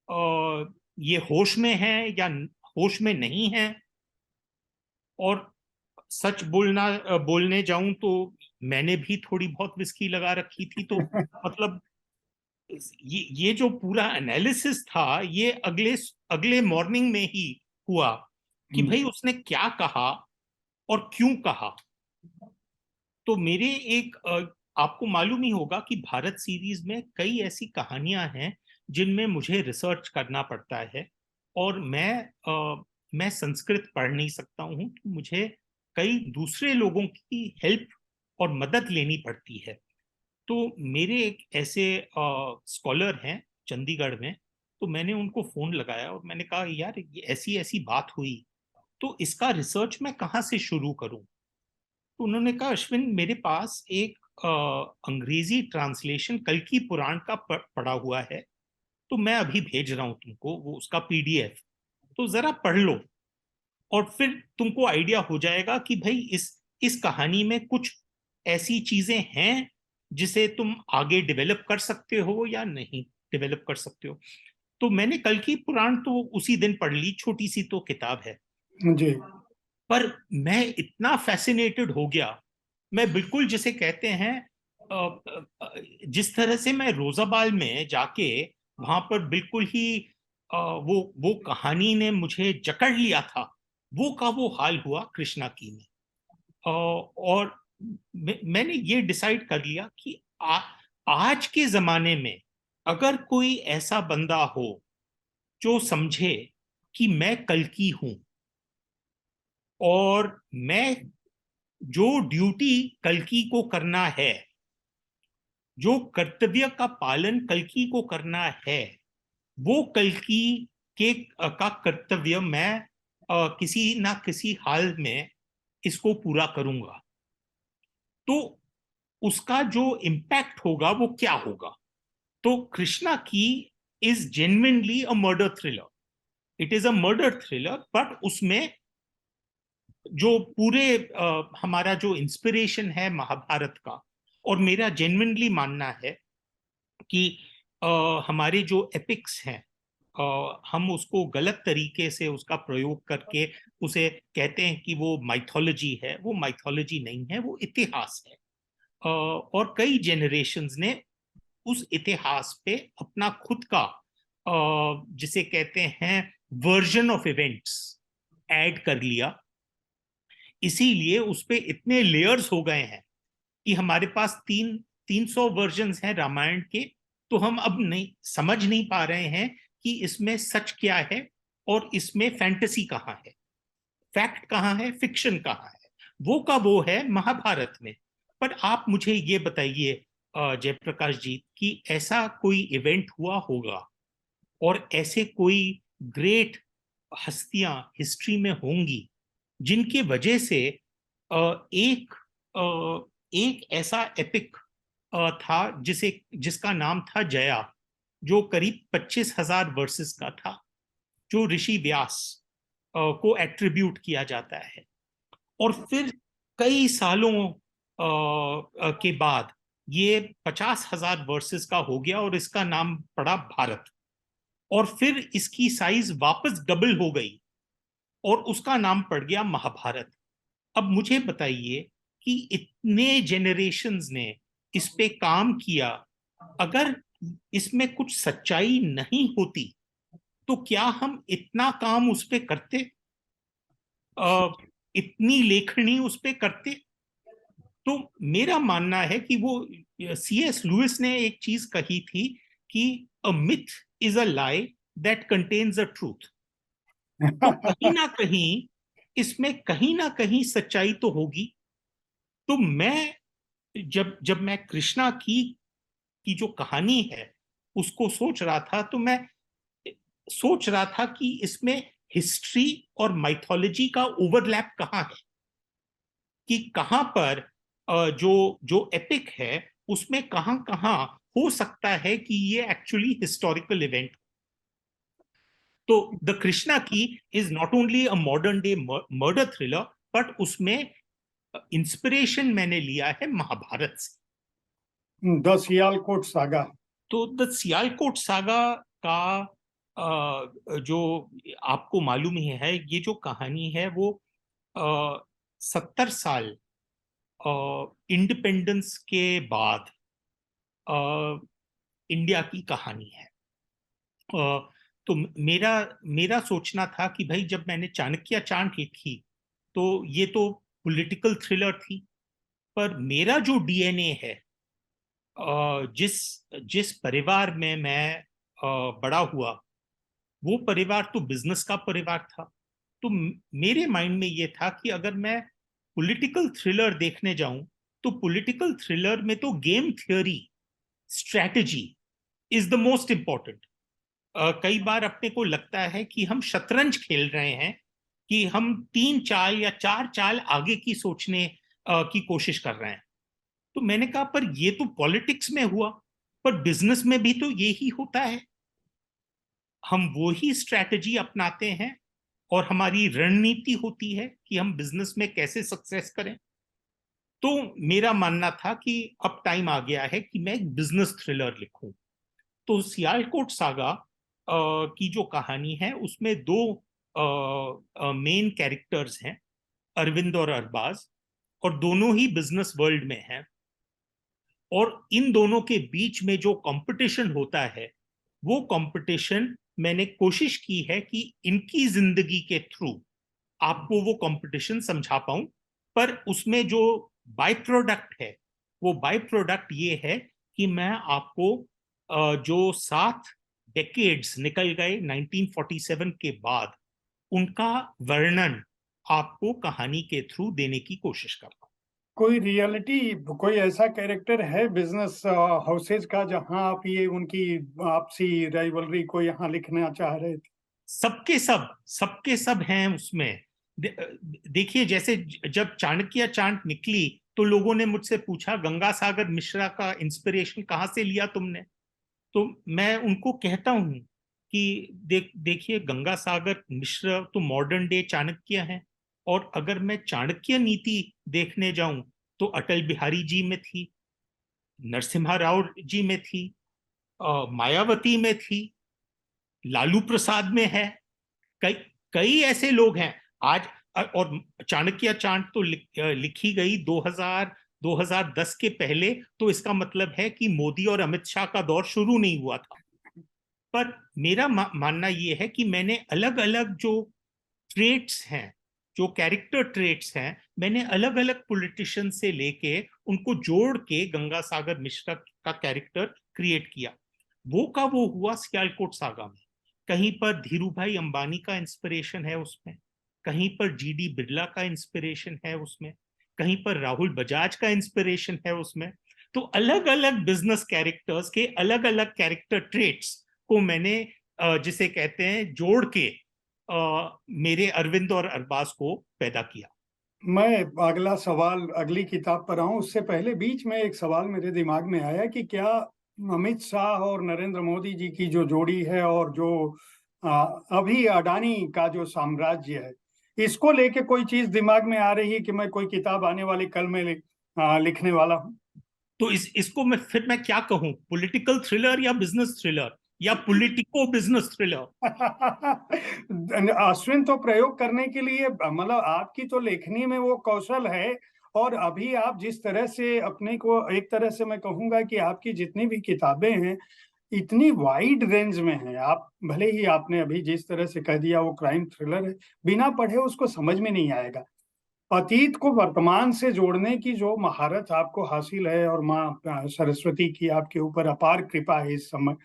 और ये होश में है या होश में नहीं है। और सच बोलने जाऊं तो मैंने भी थोड़ी बहुत विस्की लगा रखी थी। तो मतलब ये जो पूरा एनालिसिस था, ये अगले अगले मॉर्निंग में ही हुआ कि हुँ, भाई उसने क्या कहा और क्यों कहा। तो मेरे एक आपको मालूम ही होगा कि भारत सीरीज में कई ऐसी कहानियां हैं जिनमें मुझे रिसर्च करना पड़ता है, और मैं संस्कृत पढ़ नहीं सकता हूँ, तो मुझे कई दूसरे लोगों की हेल्प और मदद लेनी पड़ती है। तो मेरे एक ऐसे स्कॉलर हैं चंडीगढ़ में, तो मैंने उनको फोन लगाया और मैंने कहा, यार ये ऐसी ऐसी बात हुई, तो इसका रिसर्च मैं कहाँ से शुरू करूं। तो उन्होंने कहा, अश्विन, मेरे पास एक अंग्रेजी ट्रांसलेशन कल्कि पुराण का पड़ा हुआ है, तो मैं अभी भेज रहा हूं तुमको वो उसका पीडीएफ, तो जरा पढ़ लो, और फिर तुमको आइडिया हो जाएगा कि भाई इस कहानी में कुछ ऐसी चीजें हैं जिसे तुम आगे डेवलप कर सकते हो या नहीं डेवलप कर सकते हो। तो मैंने कल की पुराण तो उसी दिन पढ़ ली, छोटी सी तो किताब है। जी। पर मैं इतना फैसिनेटेड हो गया, मैं बिल्कुल जिसे कहते हैं, जिस तरह से मैं रोजाबाल में जाके वहां पर बिल्कुल ही वो कहानी ने मुझे जकड़ लिया था, वो का वो हाल हुआ कृष्णा की में। और मैंने ये डिसाइड कर लिया कि आज के जमाने में अगर कोई ऐसा बंदा हो जो समझे कि मैं कल्कि हूं, और मैं जो ड्यूटी कल्कि को करना है, जो कर्तव्य का पालन कल्कि को करना है, वो कल्कि का कर्तव्य मैं किसी ना किसी हाल में इसको पूरा करूंगा। तो उसका जो इम्पैक्ट होगा वो क्या होगा। तो कृष्णा की is genuinely a murder thriller. It is a murder thriller, but उसमें जो पूरे हमारा जो इंस्पिरेशन है महाभारत का, और मेरा जेन्युइनली मानना है कि हमारे जो एपिक्स हैं, हम उसको गलत तरीके से उसका प्रयोग करके उसे कहते हैं कि वो माइथोलॉजी है। वो माइथोलॉजी नहीं है, वो इतिहास है। और कई जेनरेशन्स ने उस इतिहास पे अपना खुद का जिसे कहते हैं वर्जन ऑफ इवेंट्स ऐड कर लिया। इसीलिए उस पे इतने लेयर्स हो गए हैं कि हमारे पास 300 वर्जन्स हैं रामायण के। तो हम अब नहीं समझ नहीं पा रहे हैं कि इसमें सच क्या है और इसमें फैंटेसी कहाँ है, फैक्ट कहाँ है, फिक्शन कहाँ है। वो का वो है महाभारत में। पर आप मुझे ये बताइए जयप्रकाश जी, कि ऐसा कोई इवेंट हुआ होगा और ऐसे कोई ग्रेट हस्तियां हिस्ट्री में होंगी जिनकी वजह से एक एक ऐसा एपिक था जिसका नाम था जया, जो करीब 25,000 वर्सेस का था, जो ऋषि व्यास को एट्रीब्यूट किया जाता है। और फिर कई सालों के बाद ये 50,000 वर्सेस का हो गया और इसका नाम पड़ा भारत। और फिर इसकी साइज वापस डबल हो गई और उसका नाम पड़ गया महाभारत। अब मुझे बताइए कि इतने जेनरेशंस ने इस पे काम किया, अगर इसमें कुछ सच्चाई नहीं होती तो क्या हम इतना काम उस पे करते, इतनी लेखनी उस पे करते? तो मेरा मानना है कि वो C.S. लुइस ने एक चीज कही थी कि a myth is a lie that contains a truth. तो कहीं ना कहीं इसमें कहीं ना कहीं सच्चाई तो होगी। तो मैं जब जब मैं कृष्णा की जो कहानी है उसको सोच रहा था, तो मैं सोच रहा था कि इसमें हिस्ट्री और माइथोलॉजी का ओवरलैप कहाँ है, कि कहाँ पर जो जो एपिक है उसमें कहाँ कहाँ हो सकता है कि ये एक्चुअली हिस्टोरिकल इवेंट। तो द कृष्णा की is not only a modern day murder thriller, but उसमें इंस्पिरेशन मैंने लिया है महाभारत से। The Sialkot saga. तो द सियालकोट सागा का जो आपको मालूम ही है, ये जो कहानी है वो 70 साल इंडिपेंडेंस के बाद इंडिया की कहानी है। तो मेरा मेरा सोचना था कि भाई, जब मैंने चाणक्य चांट लिखी तो ये तो पॉलिटिकल थ्रिलर थी, पर मेरा जो डीएनए है, जिस जिस परिवार में मैं बड़ा हुआ, वो परिवार तो बिजनेस का परिवार था। तो मेरे माइंड में ये था कि अगर मैं पॉलिटिकल थ्रिलर देखने जाऊं तो पॉलिटिकल थ्रिलर में तो game theory, strategy is the most important. कई बार अपने को लगता है कि हम शतरंज खेल रहे हैं, कि हम 3 चाल या 4 चाल आगे की सोचने की कोशिश कर रहे हैं। तो मैंने कहा, पर ये तो पॉलिटिक्स में हुआ, पर बिजनेस में भी तो ये ही होता है। हम वो ही स्ट्रैटेजी अपनाते हैं और हमारी रणनीति होती है कि हम बिजनेस में कैसे सक्सेस करें। तो मेरा मानना था कि अब टाइम आ गया है कि मैं एक बिजनेस थ्रिलर लिखूं। तो सियालकोट सागा की जो कहानी है उसमें दो मेन कैरेक्टर्स हैं, अरविंद और अरबाज, और दोनों ही बिजनेस वर्ल्ड में हैं। और इन दोनों के बीच में जो कंपटीशन होता है, वो कंपटीशन मैंने कोशिश की है कि इनकी जिंदगी के थ्रू आपको वो कंपटीशन समझा पाऊं। पर उसमें जो बाय प्रोडक्ट है, वो बाय प्रोडक्ट ये है कि मैं आपको जो 7 डेकेड्स निकल गए 1947 के बाद, उनका वर्णन आपको कहानी के थ्रू देने की कोशिश करता हूं। कोई रियलिटी, कोई ऐसा कैरेक्टर है बिजनेस हाउसेज का जहां आप ये उनकी आपसी राइवलरी को यहाँ लिखना चाह रहे थे? सबके सब हैं उसमें। देखिए, जैसे जब चाणक्य चांट निकली तो लोगों ने मुझसे पूछा, गंगा सागर मिश्रा का इंस्पिरेशन कहाँ से लिया तुमने? तो मैं उनको कहता हूं कि देखिए, गंगा सागर मिश्र तो मॉडर्न डे चाणक्य हैं। और अगर मैं चाणक्य नीति देखने जाऊं तो अटल बिहारी जी में थी, नरसिम्हा राव जी में थी, मायावती में थी, लालू प्रसाद में है, कई कई ऐसे लोग हैं आज। और चाणक्य चांट तो लिखी गई 2010 के पहले, तो इसका मतलब है कि मोदी और अमित शाह का दौर शुरू नहीं हुआ था। पर मेरा मानना यह है कि मैंने अलग अलग जो ट्रेट्स हैं, जो कैरेक्टर ट्रेट्स हैं, मैंने अलग अलग पॉलिटिशियन से लेके उनको जोड़ के गंगा सागर मिश्रा का कैरेक्टर क्रिएट किया। वो का वो हुआ सियालकोट सागा में। कहीं पर धीरू भाई अंबानी का इंस्पिरेशन है उसमें, कहीं पर जीडी बिरला का इंस्पिरेशन है उसमें, कहीं पर राहुल बजाज का इंस्पिरेशन है उसमें। तो अलग अलग बिजनेस कैरेक्टर्स के अलग अलग कैरेक्टर ट्रेट्स को मैंने जिसे कहते हैं जोड़ के मेरे अरविंद और अरबाज को पैदा किया। मैं अगला सवाल अगली किताब पर आऊं उससे पहले बीच में एक सवाल मेरे दिमाग में आया कि क्या अमित शाह और नरेंद्र मोदी जी की जो जोड़ी है और जो अभी अडानी का जो साम्राज्य है, इसको लेके कोई चीज दिमाग में आ रही है कि मैं कोई किताब आने वाली कल में लिखने वाला हूं? तो इसको मैं क्या कहूं, पॉलिटिकल थ्रिलर या बिजनेस थ्रिलर या पॉलिटिको बिजनेस थ्रिलर? अश्विन तो प्रयोग करने के लिए, मतलब आपकी तो लेखनी में वो कौशल है। और अभी आप जिस तरह से अपने को, एक तरह से मैं कहूंगा कि आपकी जितनी भी किताबें हैं इतनी वाइड रेंज में हैं। आप भले ही आपने अभी जिस तरह से कह दिया वो क्राइम थ्रिलर है, बिना पढ़े उसको समझ में नहीं आएगा। अतीत को वर्तमान से जोड़ने की जो महारत आपको हासिल है, और माँ सरस्वती की आपके ऊपर अपार कृपा है इस समय,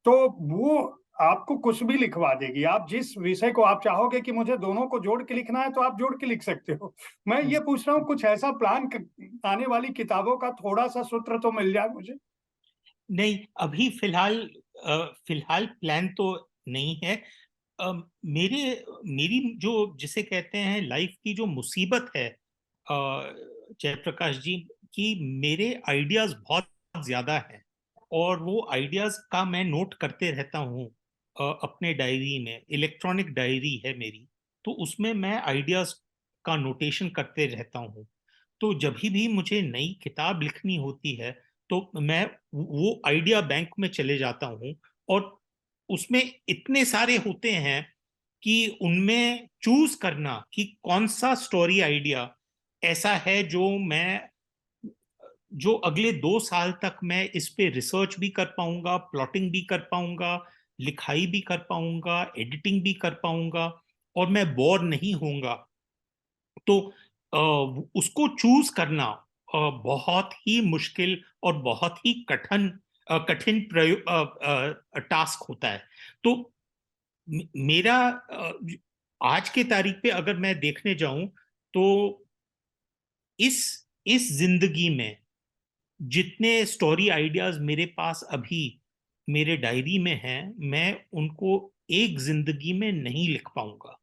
तो वो आपको कुछ भी लिखवा देगी। आप जिस विषय को आप चाहोगे कि मुझे दोनों को जोड़ के लिखना है तो आप जोड़ के लिख सकते हो। मैं ये पूछ रहा हूँ कुछ ऐसा प्लान आने वाली किताबों का थोड़ा सा सूत्र तो मिल जाए मुझे। नहीं, अभी फिलहाल प्लान तो नहीं है। अ, मेरे मेरी जो जिसे कहते हैं लाइफ की जो मुसीबत है जयप्रकाश जी, कि मेरे आइडियाज बहुत ज्यादा हैं और वो आइडियाज का मैं नोट करते रहता हूँ। अपने डायरी में, इलेक्ट्रॉनिक डायरी है मेरी, तो उसमें मैं आइडियाज का नोटेशन करते रहता हूँ। तो जब भी मुझे नई किताब लिखनी होती है तो मैं वो आइडिया बैंक में चले जाता हूँ, और उसमें इतने सारे होते हैं कि उनमें चूज करना कि कौन सा स्टोरी आइडिया ऐसा है जो अगले 2 साल तक मैं इस पे रिसर्च भी कर पाऊंगा, प्लॉटिंग भी कर पाऊंगा, लिखाई भी कर पाऊंगा, एडिटिंग भी कर पाऊंगा, और मैं बोर नहीं होऊंगा। तो उसको चूज करना बहुत ही मुश्किल और बहुत ही कठिन प्रयोग टास्क होता है। तो मेरा आज के तारीख पे अगर मैं देखने जाऊं तो इस इस जिंदगी में जितने स्टोरी आइडियाज मेरे पास अभी मेरे डायरी में हैं, मैं उनको एक जिंदगी में नहीं लिख पाऊंगा,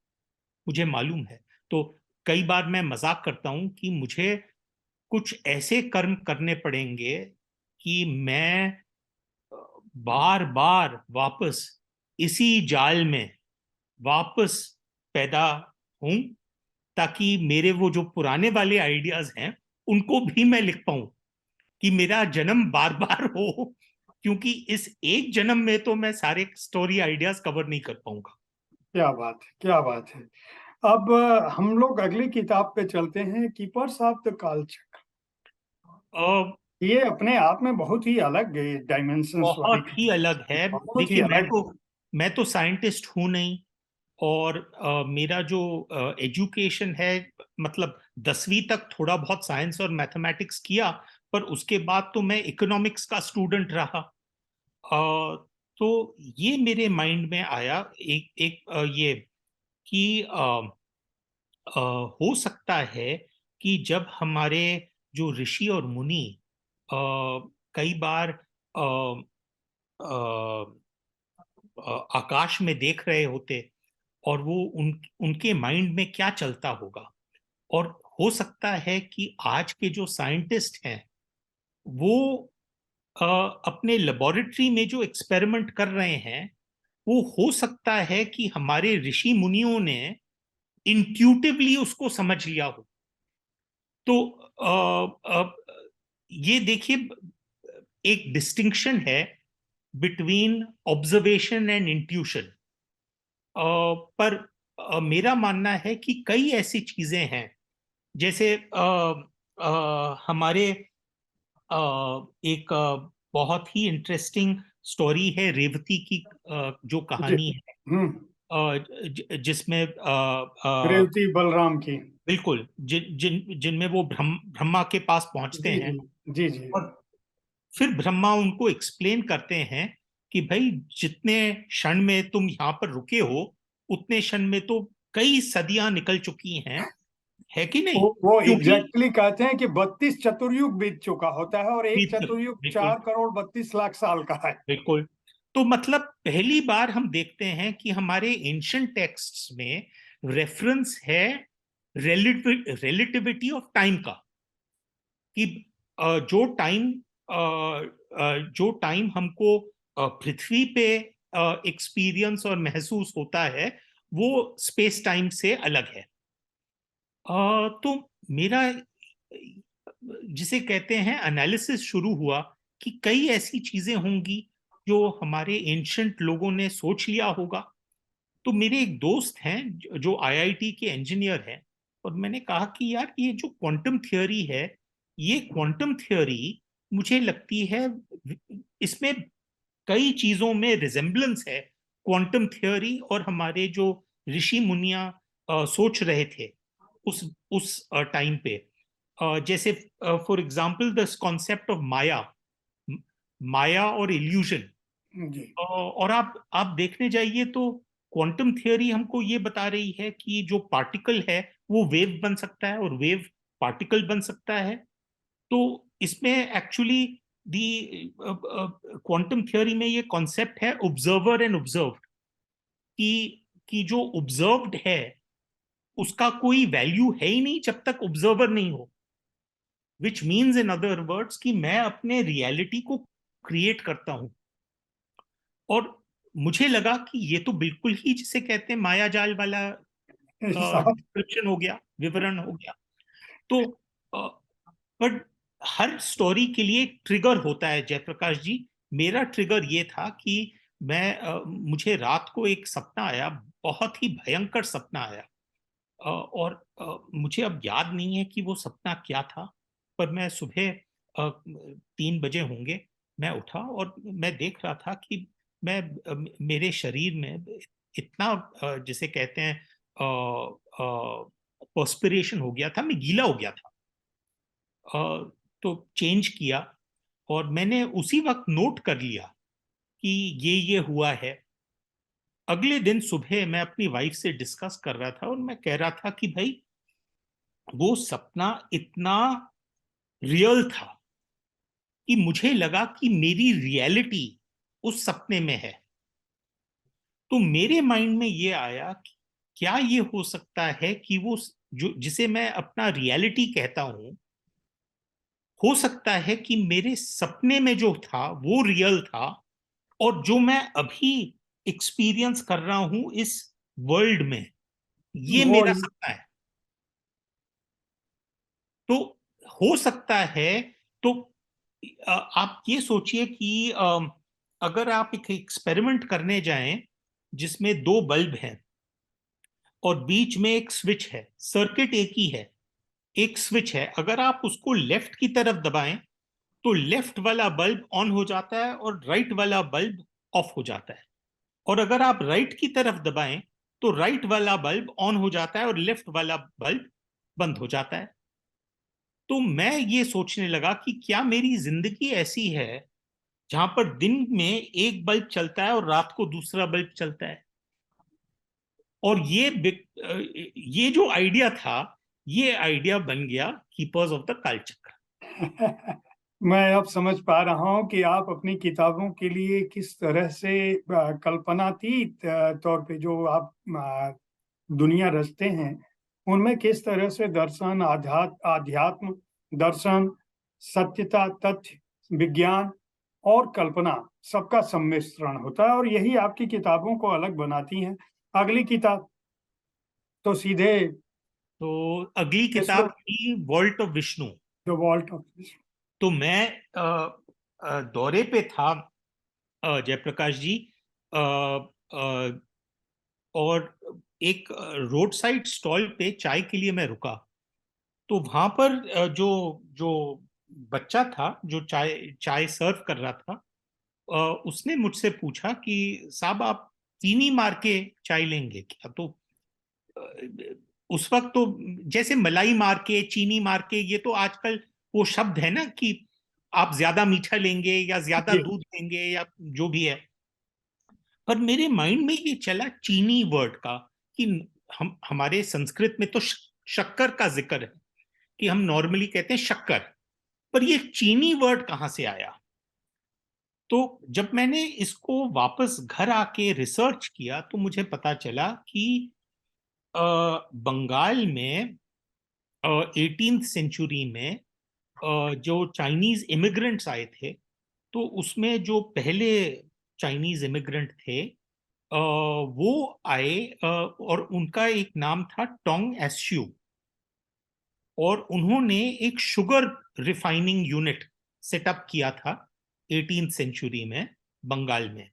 मुझे मालूम है। तो कई बार मैं मजाक करता हूं कि मुझे कुछ ऐसे कर्म करने पड़ेंगे कि मैं बार बार वापस इसी जाल में वापस पैदा हूं, ताकि मेरे वो जो पुराने वाले आइडियाज हैं उनको भी मैं लिख पाऊं, कि मेरा जन्म बार बार हो, क्योंकि इस एक जन्म में तो मैं सारे स्टोरी आइडियाज कवर नहीं कर पाऊंगा। क्या बात है, क्या बात है। अब हम लोग अगली किताब पे चलते हैं, कीपर्स ऑफ द कालचक्र। अ, ये अपने आप में बहुत ही अलग डायमेंशंस वाली बहुत ही अलग किताब, है। बहुत ही देखिए, अलग। मैं तो साइंटिस्ट हूं नहीं, और मेरा जो एजुकेशन है, मतलब 10वीं तक थोड़ा बहुत साइंस और मैथमेटिक्स किया, पर उसके बाद तो मैं इकोनॉमिक्स का स्टूडेंट रहा। तो ये मेरे माइंड में आया एक एक ये कि हो सकता है कि जब हमारे जो ऋषि और मुनि कई बार अ, आकाश में देख रहे होते, और वो उनके माइंड में क्या चलता होगा, और हो सकता है कि आज के जो साइंटिस्ट हैं वो अ, अपने लेबोरेटरी में जो एक्सपेरिमेंट कर रहे हैं, वो हो सकता है कि हमारे ऋषि मुनियों ने इंट्यूटिवली उसको समझ लिया हो। तो ये देखिए, एक डिस्टिंक्शन है बिटवीन ऑब्जर्वेशन एंड इंट्यूशन। पर मेरा मानना है कि कई ऐसी चीजें हैं, जैसे हमारे एक बहुत ही इंटरेस्टिंग स्टोरी है रेवती की, जो जी। कहानी है, हम्म। जिसमें रेवती बलराम की। बिल्कुल जिनमें वो ब्रह्मा के पास पहुंचते जी हैं, जी। जी जी। और फिर ब्रह्मा उनको एक्सप्लेन करते हैं कि भाई, जितने क्षण में तुम यहाँ पर रुके हो, उतने क्षण में तो कई सदियां निकल चुकी हैं, है कि नहीं? वो क्योंकि एग्जैक्टली कहते हैं कि 32 चतुर्युग बीत चुका होता है और एक चतुर्युग बिल्कुल 4 करोड़ 32 लाख साल का है। बिल्कुल। तो मतलब पहली बार हम देखते हैं कि हमारे एंशियंट टेक्स्ट्स में रेफरेंस है रिलेटिविटी ऑफ टाइम का, कि जो टाइम हमको पृथ्वी पे एक्सपीरियंस और महसूस होता है वो स्पेस टाइम से अलग है। तो मेरा जिसे कहते हैं एनालिसिस शुरू हुआ कि कई ऐसी चीजें होंगी जो हमारे एंशंट लोगों ने सोच लिया होगा। तो मेरे एक दोस्त हैं जो आईआईटी के इंजीनियर हैं, और मैंने कहा कि यार ये जो क्वांटम थियोरी है, ये क्वांटम थियोरी मुझे लगती है इसमें कई चीजों में रिजेम्बलेंस है क्वांटम थियोरी और हमारे जो ऋषि मुनिया सोच रहे थे उस टाइम पे। जैसे for example the concept of maya, माया और इल्यूजन। जी। और आप देखने जाइए तो क्वांटम थियोरी हमको ये बता रही है कि जो पार्टिकल है वो वेव बन सकता है और वेव पार्टिकल बन सकता है। तो इसमें एक्चुअली दी क्वांटम थियोरी में ये कॉन्सेप्ट है ऑब्जर्वर एंड ऑब्जर्व्ड, कि जो ऑब्जर्व्ड है उसका कोई वैल्यू है ही नहीं जब तक ऑब्जर्वर नहीं हो। Which means in other words कि मैं अपने रियलिटी को क्रिएट करता हूं। और मुझे लगा कि ये तो बिल्कुल ही जिसे कहते हैं माया जाल वाला साहब। डिस्क्रिप्शन हो गया, विवरण हो गया। तो बट हर स्टोरी के लिए एक ट्रिगर होता है जयप्रकाश जी। मेरा ट्रिगर ये था कि मुझे रात को एक सपना आया, बहुत ही भयंकर सपना आया। और मुझे अब याद नहीं है कि वो सपना क्या था, पर मैं सुबह 3 बजे होंगे, मैं उठा और मैं देख रहा था कि मैं मेरे शरीर में इतना जिसे कहते हैं पर्सपिरेशन हो गया था, मैं गीला हो गया था। तो चेंज किया और मैंने उसी वक्त नोट कर लिया कि ये हुआ है। अगले दिन सुबह मैं अपनी वाइफ से डिस्कस कर रहा था और मैं कह रहा था कि भाई वो सपना इतना रियल था कि मुझे लगा कि मेरी रियलिटी उस सपने में है। तो मेरे माइंड में ये आया कि क्या ये हो सकता है कि वो जो जिसे मैं अपना रियलिटी कहता हूं, हो सकता है कि मेरे सपने में जो था वो रियल था, और जो मैं अभी एक्सपीरियंस कर रहा हूं इस वर्ल्ड में, ये वो मेरा सपना है। तो हो सकता है, तो आप ये सोचिए कि अगर आप एक एक्सपेरिमेंट करने जाएं जिसमें 2 बल्ब हैं और बीच में एक स्विच है, सर्किट एक ही है, एक स्विच है, अगर आप उसको लेफ्ट की तरफ दबाएं तो लेफ्ट वाला बल्ब ऑन हो जाता है और राइट वाला बल्ब ऑफ हो जाता है। और अगर आप राइट की तरफ दबाएं तो राइट वाला बल्ब ऑन हो जाता है और लेफ्ट वाला बल्ब बंद हो जाता है। तो मैं ये सोचने लगा कि क्या मेरी जिंदगी ऐसी है जहां पर दिन में एक बल्ब चलता है और रात को दूसरा बल्ब चलता है। और ये जो आइडिया था, ये आइडिया बन गया कीपर्स ऑफ द कालचक्र। मैं अब समझ पा रहा हूँ कि आप अपनी किताबों के लिए किस तरह से कल्पनातीत तौर पे जो आप दुनिया रचते हैं, उनमें किस तरह से दर्शन, आध्यात्म, दर्शन, सत्यता, तथ्य, विज्ञान और कल्पना सबका सम्मिश्रण होता है, और यही आपकी किताबों को अलग बनाती हैं। अगली किताब तो सीधे तो अगली विश्व, किताब थी vault of Vishnu. The vault of. तो मैं दौरे पे था जयप्रकाश जी, अ, अ, और एक रोड साइड स्टॉल पे चाय के लिए मैं रुका। तो वहां पर जो जो बच्चा था जो चाय चाय सर्व कर रहा था, उसने मुझसे पूछा कि साहब आप चीनी मार के चाय लेंगे क्या? तो अ, उस वक्त तो जैसे मलाई मार के, चीनी मार के, ये तो आजकल वो शब्द है ना कि आप ज्यादा मीठा लेंगे या ज्यादा जी। दूध लेंगे या जो भी है। पर मेरे माइंड में ये चला चीनी वर्ड का, कि हम हमारे संस्कृत में तो शक्कर का जिक्र है, कि हम नॉर्मली कहते हैं शक्कर, पर ये चीनी वर्ड कहाँ से आया? तो जब मैंने इसको वापस घर आके रिसर्च किया तो मुझे पता चला कि बंगाल में 18th सेंचुरी में जो चाइनीज इमिग्रेंट्स आए थे, तो उसमें जो पहले चाइनीज इमिग्रेंट थे वो आए, और उनका एक नाम था टोंग एस्यू, और उन्होंने एक शुगर रिफाइनिंग यूनिट सेटअप किया था 18th सेंचुरी में बंगाल में।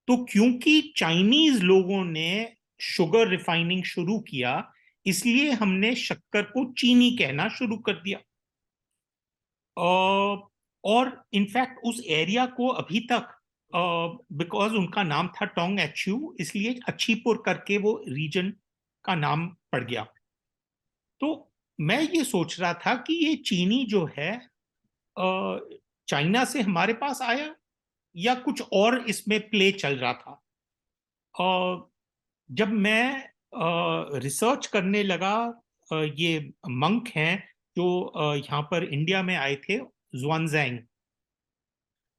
तो क्योंकि चाइनीज लोगों ने शुगर रिफाइनिंग शुरू किया, इसलिए हमने शक्कर को चीनी कहना शुरू कर दिया। और इनफैक्ट उस एरिया को अभी तक, बिकॉज उनका नाम था टोंग एच्यू, इसलिए अच्छीपुर करके वो रीजन का नाम पड़ गया। तो मैं ये सोच रहा था कि ये चीनी जो है चाइना से हमारे पास आया या कुछ और इसमें प्ले चल रहा था। जब मैं रिसर्च करने लगा, ये मंक हैं जो यहाँ पर इंडिया में आए थे, जुआनजैंग,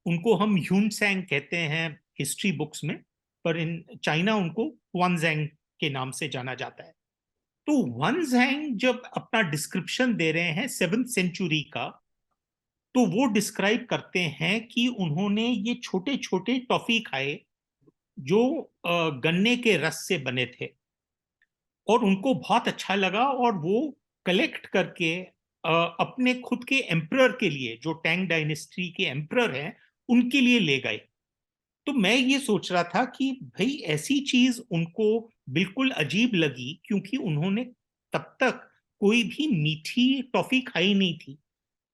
उनको हम ह्यूनसैंग कहते हैं हिस्ट्री बुक्स में, पर इन चाइना उनको हुआनजैंग के नाम से जाना जाता है। तो हुआनजैंग जब अपना डिस्क्रिप्शन दे रहे हैं 7th सेंचुरी का, तो वो डिस्क्राइब करते हैं कि उन्होंने ये छोटे छोटे टॉफी खाए जो गन्ने के रस से बने थे, और उनको बहुत अच्छा लगा, और वो कलेक्ट करके अपने खुद के एम्परर के लिए, जो टैंग डायनेस्टी के एम्परर हैं, उनके लिए ले गए। तो मैं ये सोच रहा था कि भाई ऐसी चीज उनको बिल्कुल अजीब लगी, क्योंकि उन्होंने तब तक कोई भी मीठी टॉफी खाई नहीं थी।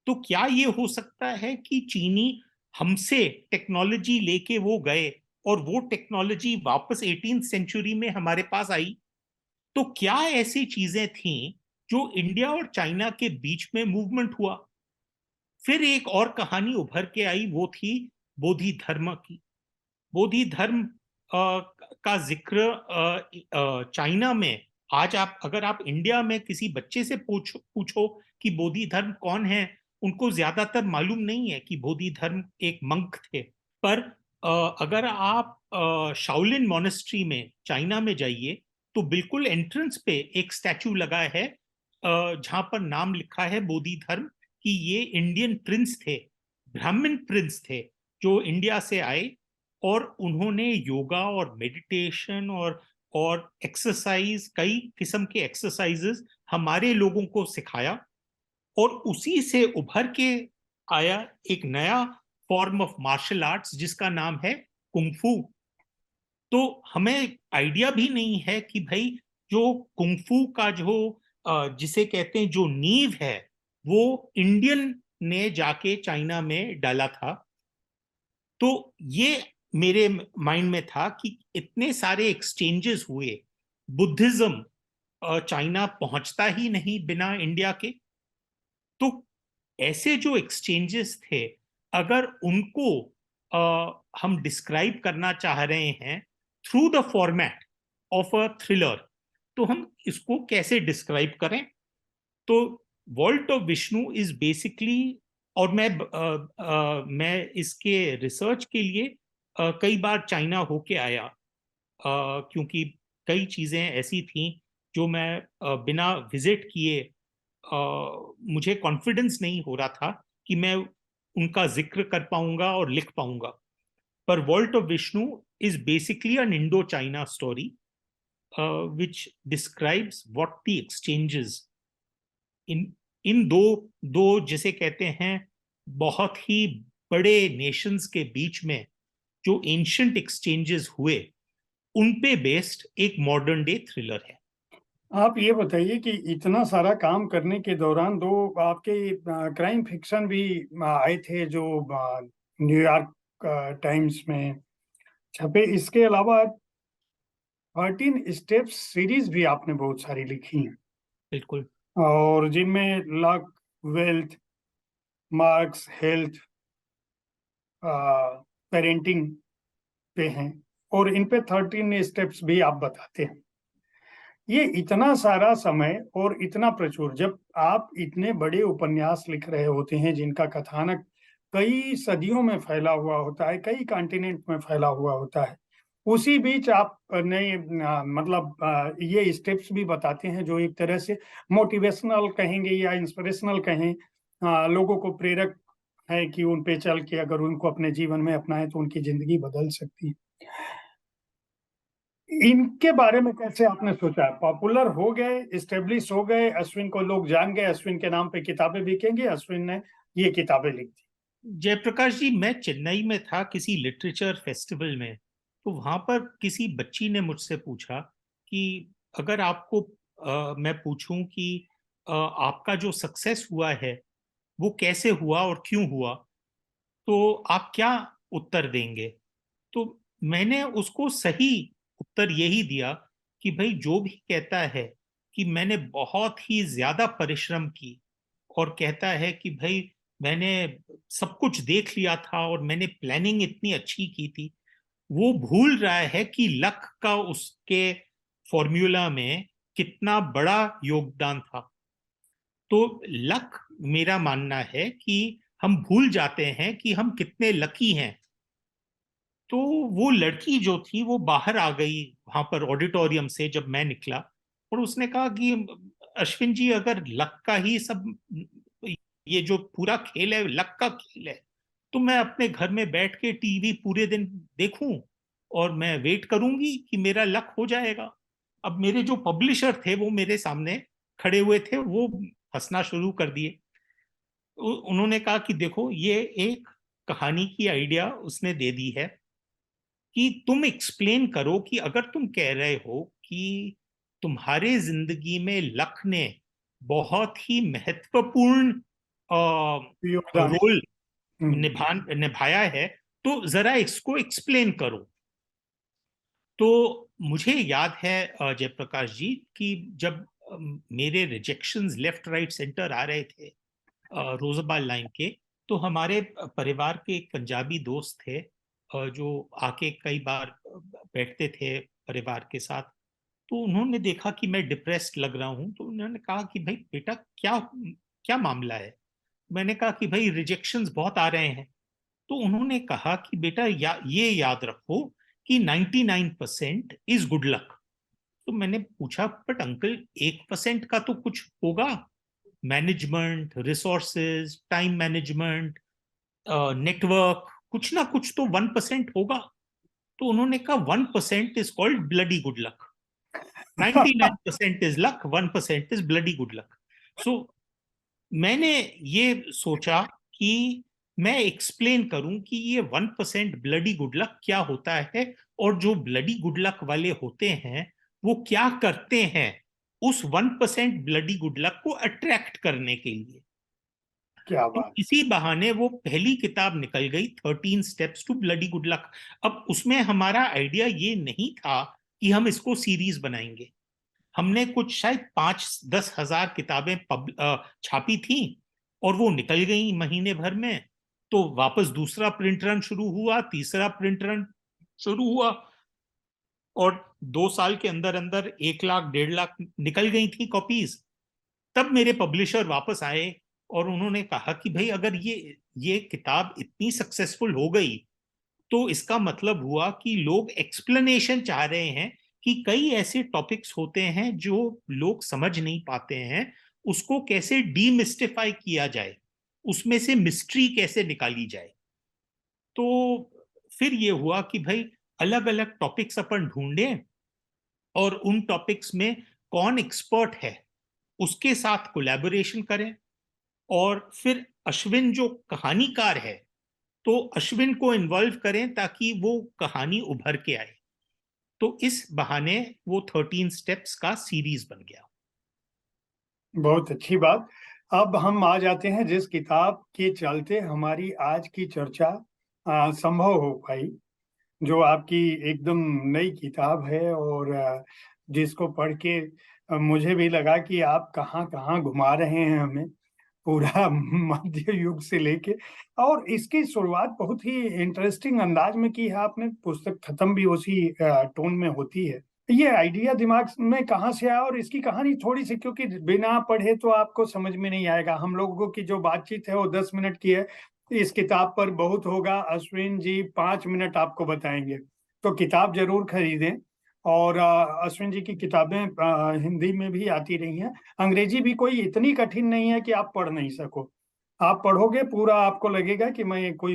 तो क्या ये हो सकता है कि चीनी हमसे टेक्नोलॉजी लेके वो गए, और वो टेक्नोलॉजी वापस 18th सेंचुरी में हमारे पास आई? तो क्या ऐसी चीजें थीं जो इंडिया और चाइना के बीच में मूवमेंट हुआ? फिर एक और कहानी उभर के आई, वो थी बोधि धर्म की। बोधि धर्म का जिक्र चाइना में, आज आप अगर आप इंडिया में किसी बच्चे से पूछो कि बोधि धर्म कौन है, उनको ज्यादातर मालूम नहीं है कि बोधि धर्म एक मंक थे। पर अगर आप शाओलिन मोनेस्ट्री में चाइना में जाइए, तो बिल्कुल एंट्रेंस पे एक स्टैचू लगा है जहां पर नाम लिखा है बोधि धर्म, कि ये इंडियन प्रिंस थे, ब्राह्मण प्रिंस थे, जो इंडिया से आए, और उन्होंने योगा और मेडिटेशन और एक्सरसाइज, कई किस्म के एक्सरसाइजेस हमारे लोगों को सिखाया, और उसी से उभर के आया एक नया फॉर्म ऑफ मार्शल आर्ट्स जिसका नाम है कुंफू। तो हमें आइडिया भी नहीं है कि भाई जो कुंफू का जो जिसे कहते हैं जो नींव है, वो इंडियन ने जाके चाइना में डाला था। तो ये मेरे माइंड में था कि इतने सारे एक्सचेंजेस हुए, बुद्धिज्म चाइना पहुंचता ही नहीं बिना इंडिया के। तो ऐसे जो एक्सचेंजेस थे, अगर उनको हम डिस्क्राइब करना चाह रहे हैं through the format of a thriller, तो हम इसको कैसे डिस्क्राइब करें? तो vault of Vishnu is basically, और मैं इसके रिसर्च के लिए कई बार चाइना होके आया, क्योंकि कई चीजें ऐसी थीं जो मैं बिना विजिट किए मुझे कॉन्फिडेंस नहीं हो रहा था कि मैं उनका जिक्र कर पाऊंगा और लिख पाऊंगा। पर vault of Vishnu is basically an Indo China story which describes what the exchanges इन इन दो जिसे कहते हैं बहुत ही बड़े नेशंस के बीच में जो एंशिएंट एक्सचेंजेस हुए, उन पे बेस्ड एक मॉडर्न डे थ्रिलर है। आप ये बताइए कि इतना सारा काम करने के दौरान दो आपके क्राइम फिक्शन भी आए थे जो न्यूयॉर्क टाइम्स में छपे। इसके अलावा 13 स्टेप्स सीरीज भी आपने बहुत सारी लिखी हैं, बिल्कुल। और जिनमें luck, wealth, marks, health, parenting पे हैं, और इन पे 13 स्टेप्स भी आप बताते हैं। ये इतना सारा समय और इतना प्रचुर, जब आप इतने बड़े उपन्यास लिख रहे होते हैं जिनका कथानक कई सदियों में फैला हुआ होता है, कई कॉन्टिनेंट में फैला हुआ होता है, उसी बीच आप नए मतलब ये स्टेप्स भी बताते हैं जो एक तरह से मोटिवेशनल कहेंगे या इंस्पिरेशनल कहें, लोगों को प्रेरक है कि उन पे चल के अगर उनको अपने जीवन में अपनाएं तो उनकी जिंदगी बदल सकती है। इनके बारे में कैसे आपने सोचा? पॉपुलर हो गए, एस्टेब्लिश हो गए, अश्विन को लोग जान गए, अश्विन के नाम पे किताबें बिकेंगी, अश्विन ने ये किताबें लिख दी। जयप्रकाश जी, मैं चेन्नई में था किसी लिटरेचर फेस्टिवल में, तो वहां पर किसी बच्ची ने मुझसे पूछा कि अगर आपको मैं पूछूं कि आपका जो सक्सेस हुआ है वो कैसे हुआ और क्यों हुआ, तो आप क्या उत्तर देंगे? तो मैंने उसको सही उत्तर यही दिया कि भाई, जो भी कहता है कि मैंने बहुत ही ज्यादा परिश्रम की और कहता है कि भाई मैंने सब कुछ देख लिया था और मैंने प्लानिंग इतनी अच्छी की थी, वो भूल रहा है कि लक का उसके फॉर्मूला में कितना बड़ा योगदान था। तो लक, मेरा मानना है कि हम भूल जाते हैं कि हम कितने लकी हैं। तो वो लड़की जो थी वो बाहर आ गई वहां पर ऑडिटोरियम से जब मैं निकला, और उसने कहा कि अश्विन जी, अगर लक का ही सब, ये जो पूरा खेल है लक का खेल है, तो मैं अपने घर में बैठ के टीवी पूरे दिन देखूं और मैं वेट करूंगी कि मेरा लक हो जाएगा। अब मेरे जो पब्लिशर थे वो मेरे सामने खड़े हुए थे, वो हंसना शुरू कर दिए। उन्होंने कहा कि देखो, ये एक कहानी की आइडिया उसने दे दी है कि तुम एक्सप्लेन करो कि अगर तुम कह रहे हो कि तुम्हारे जिंदगी में लक ने बहुत ही महत्वपूर्ण योगदान। रोल हम्म। निभाया है, तो जरा इसको एक्सप्लेन करो। तो मुझे याद है जयप्रकाश जी, कि जब मेरे रिजेक्शंस लेफ्ट राइट सेंटर आ रहे थे रोजबाल लाइन के, तो हमारे परिवार के एक पंजाबी दोस्त थे जो आके कई बार बैठते थे परिवार के साथ। तो उन्होंने देखा कि मैं डिप्रेस्ड लग रहा हूँ, तो उन्होंने कहा कि भाई बेटा, क्या क्या मामला है? मैंने कहा कि भाई रिजेक्शंस बहुत आ रहे हैं। तो उन्होंने कहा कि बेटा, ये याद रखो कि 99% इज गुड लक। तो मैंने पूछा, बट अंकल, 1% का तो कुछ होगा, management, resources, time management, network, कुछ ना कुछ तो 1% होगा। तो उन्होंने कहा 1% is called bloody good luck, 99% is luck, 1% is bloody good luck. So मैंने ये सोचा कि मैं एक्सप्लेन करूं कि ये 1% ब्लडी गुड लक क्या होता है, और जो ब्लडी गुड लक वाले होते हैं वो क्या करते हैं उस 1% ब्लडी गुड लक को अट्रैक्ट करने के लिए। क्या तो बात। इसी बहाने वो पहली किताब निकल गई, 13 steps to bloody good luck. अब उसमें हमारा आइडिया ये नहीं था कि हम इसको सीरीज बनाएंगे। हमने कुछ शायद 5-10 हजार किताबें छापी थी, और वो निकल गई महीने भर में। तो वापस दूसरा प्रिंट रन शुरू हुआ, तीसरा प्रिंट रन शुरू हुआ, और 2 साल के अंदर अंदर 1 लाख 1.5 लाख निकल गई थी कॉपीज। तब मेरे पब्लिशर वापस आए और उन्होंने कहा कि भाई, अगर ये किताब इतनी सक्सेसफुल हो गई, तो इसका मतलब हुआ कि लोग एक्सप्लेनेशन चाह रहे हैं कि कई ऐसे टॉपिक्स होते हैं जो लोग समझ नहीं पाते हैं, उसको कैसे डीमिस्टिफाई किया जाए, उसमें से मिस्ट्री कैसे निकाली जाए। तो फिर ये हुआ कि भाई, अलग अलग टॉपिक्स अपन ढूंढें, और उन टॉपिक्स में कौन एक्सपर्ट है उसके साथ कोलैबोरेशन करें, और फिर अश्विन जो कहानीकार है, तो अश्विन को इन्वॉल्व करें ताकि वो कहानी उभर के आए। तो इस बहाने वो 13 स्टेप्स का सीरीज बन गया। बहुत अच्छी बात। अब हम आ जाते हैं जिस किताब के चलते हमारी आज की चर्चा संभव हो पाई, जो आपकी एकदम नई किताब है, और जिसको पढ़ के मुझे भी लगा कि आप कहाँ कहाँ घुमा रहे हैं हमें, पूरा मध्य युग से लेके। और इसकी शुरुआत बहुत ही इंटरेस्टिंग अंदाज में की है आपने, पुस्तक खत्म भी उसी टोन में होती है। ये आइडिया दिमाग में कहाँ से आया? और इसकी कहानी थोड़ी सी, क्योंकि बिना पढ़े तो आपको समझ में नहीं आएगा। हम लोगों की जो बातचीत है वो 10 मिनट की है, इस किताब पर बहुत होगा। अश्विन जी 5 मिनट आपको बताएंगे। तो किताब जरूर खरीदें। और अश्विन जी की किताबें हिंदी में भी आती रही हैं। अंग्रेजी भी कोई इतनी कठिन नहीं है कि आप पढ़ नहीं सको। आप पढ़ोगे पूरा, आपको लगेगा कि मैं कोई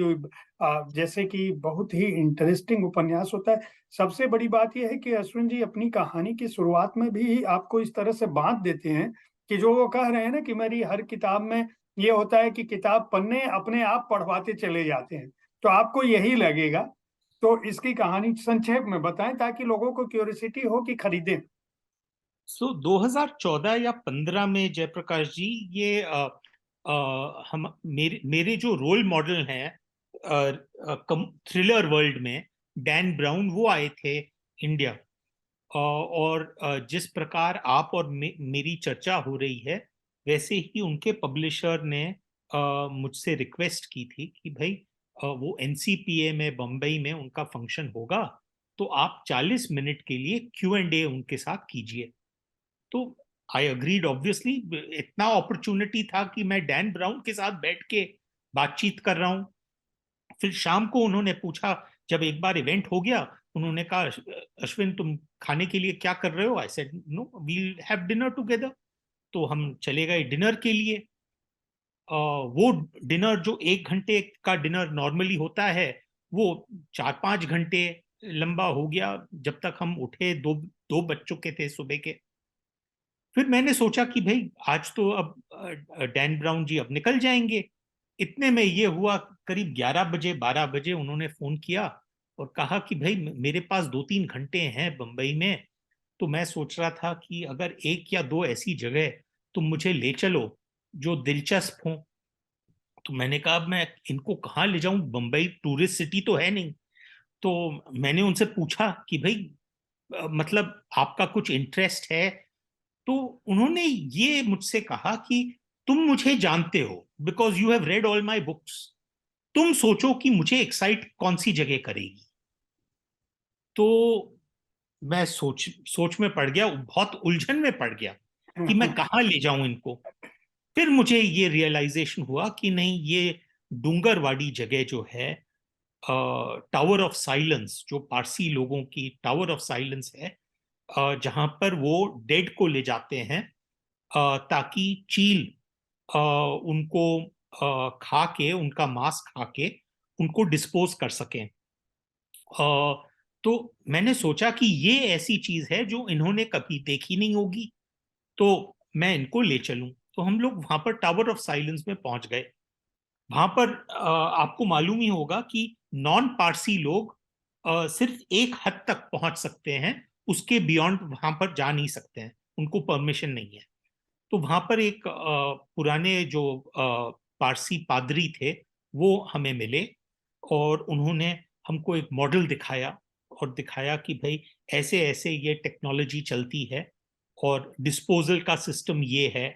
जैसे कि बहुत ही इंटरेस्टिंग उपन्यास होता है। सबसे बड़ी बात यह है कि अश्विन जी अपनी कहानी की शुरुआत में भी आपको इस तरह से बांध देते हैं कि जो वो कह रहे हैं ना कि मेरी हर किताब में ये होता है कि किताब पन्ने अपने आप पढ़वाते चले जाते हैं, तो आपको यही लगेगा। तो इसकी कहानी संक्षेप में बताएं ताकि लोगों को क्यूरियोसिटी हो कि खरीदें। 2014 या 15 में जयप्रकाश जी, ये हम मेरे मेरे जो रोल मॉडल हैं थ्रिलर वर्ल्ड में, डैन ब्राउन, वो आए थे इंडिया। और जिस प्रकार आप और मेरी चर्चा हो रही है, वैसे ही उनके पब्लिशर ने मुझसे रिक्वेस्ट की थी कि भाई वो एनसीपीए में बम्बई में उनका फंक्शन होगा, तो आप 40 मिनट के लिए Q&A उनके साथ कीजिए। तो आई अग्रीड ऑब्वियसली। इतना अपॉर्चुनिटी था कि मैं डैन ब्राउन के साथ बैठ के बातचीत कर रहा हूं। फिर शाम को उन्होंने पूछा, जब एक बार इवेंट हो गया, उन्होंने कहा, अश्विन तुम खाने के लिए क्या कर रहे हो? I said no, we'll have dinner together. तो हम चले गए डिनर के लिए। वो डिनर जो 1 घंटे का डिनर नॉर्मली होता है, वो 4-5 घंटे लंबा हो गया। जब तक हम उठे, दो दो बज चुके थे सुबह के। फिर मैंने सोचा कि भाई आज तो अब डैन ब्राउन जी अब निकल जाएंगे। इतने में ये हुआ, करीब 11 बजे 12 बजे उन्होंने फोन किया और कहा कि भाई मेरे पास 2-3 घंटे हैं बंबई में, तो मैं सोच रहा था कि अगर एक या दो ऐसी जगह तुम मुझे ले चलो जो दिलचस्प हो। तो मैंने कहा, अब मैं इनको कहाँ ले जाऊं, बंबई टूरिस्ट सिटी तो है नहीं। तो मैंने उनसे पूछा कि भाई मतलब आपका कुछ इंटरेस्ट है? तो उन्होंने ये मुझसे कहा कि तुम मुझे जानते हो, because you have read all my books. तुम सोचो कि मुझे एक्साइट कौन सी जगह करेगी। तो मैं सोच सोच में पड़ गया, बहुत उलझन में पड़ गया कि मैं कहाँ ले जाऊं इनको। फिर मुझे ये रियलाइजेशन हुआ कि नहीं, ये डूंगरवाड़ी जगह जो है, टावर ऑफ साइलेंस, जो पारसी लोगों की टावर ऑफ साइलेंस है, जहां पर वो डेड को ले जाते हैं ताकि चील उनको खा के, उनका मांस खा के उनको डिस्पोज कर सकें। तो मैंने सोचा कि ये ऐसी चीज है जो इन्होंने कभी देखी नहीं होगी, तो मैं इनको ले चलूं। तो हम लोग वहां पर टावर ऑफ साइलेंस में पहुंच गए। वहां पर आपको मालूम ही होगा कि नॉन पारसी लोग सिर्फ एक हद तक पहुंच सकते हैं, उसके बियॉन्ड वहां पर जा नहीं सकते हैं, उनको परमिशन नहीं है। तो वहां पर एक पुराने जो पारसी पादरी थे, वो हमें मिले और उन्होंने हमको एक मॉडल दिखाया और दिखाया कि भाई ऐसे ऐसे ये टेक्नोलॉजी चलती है और डिस्पोजल का सिस्टम ये है।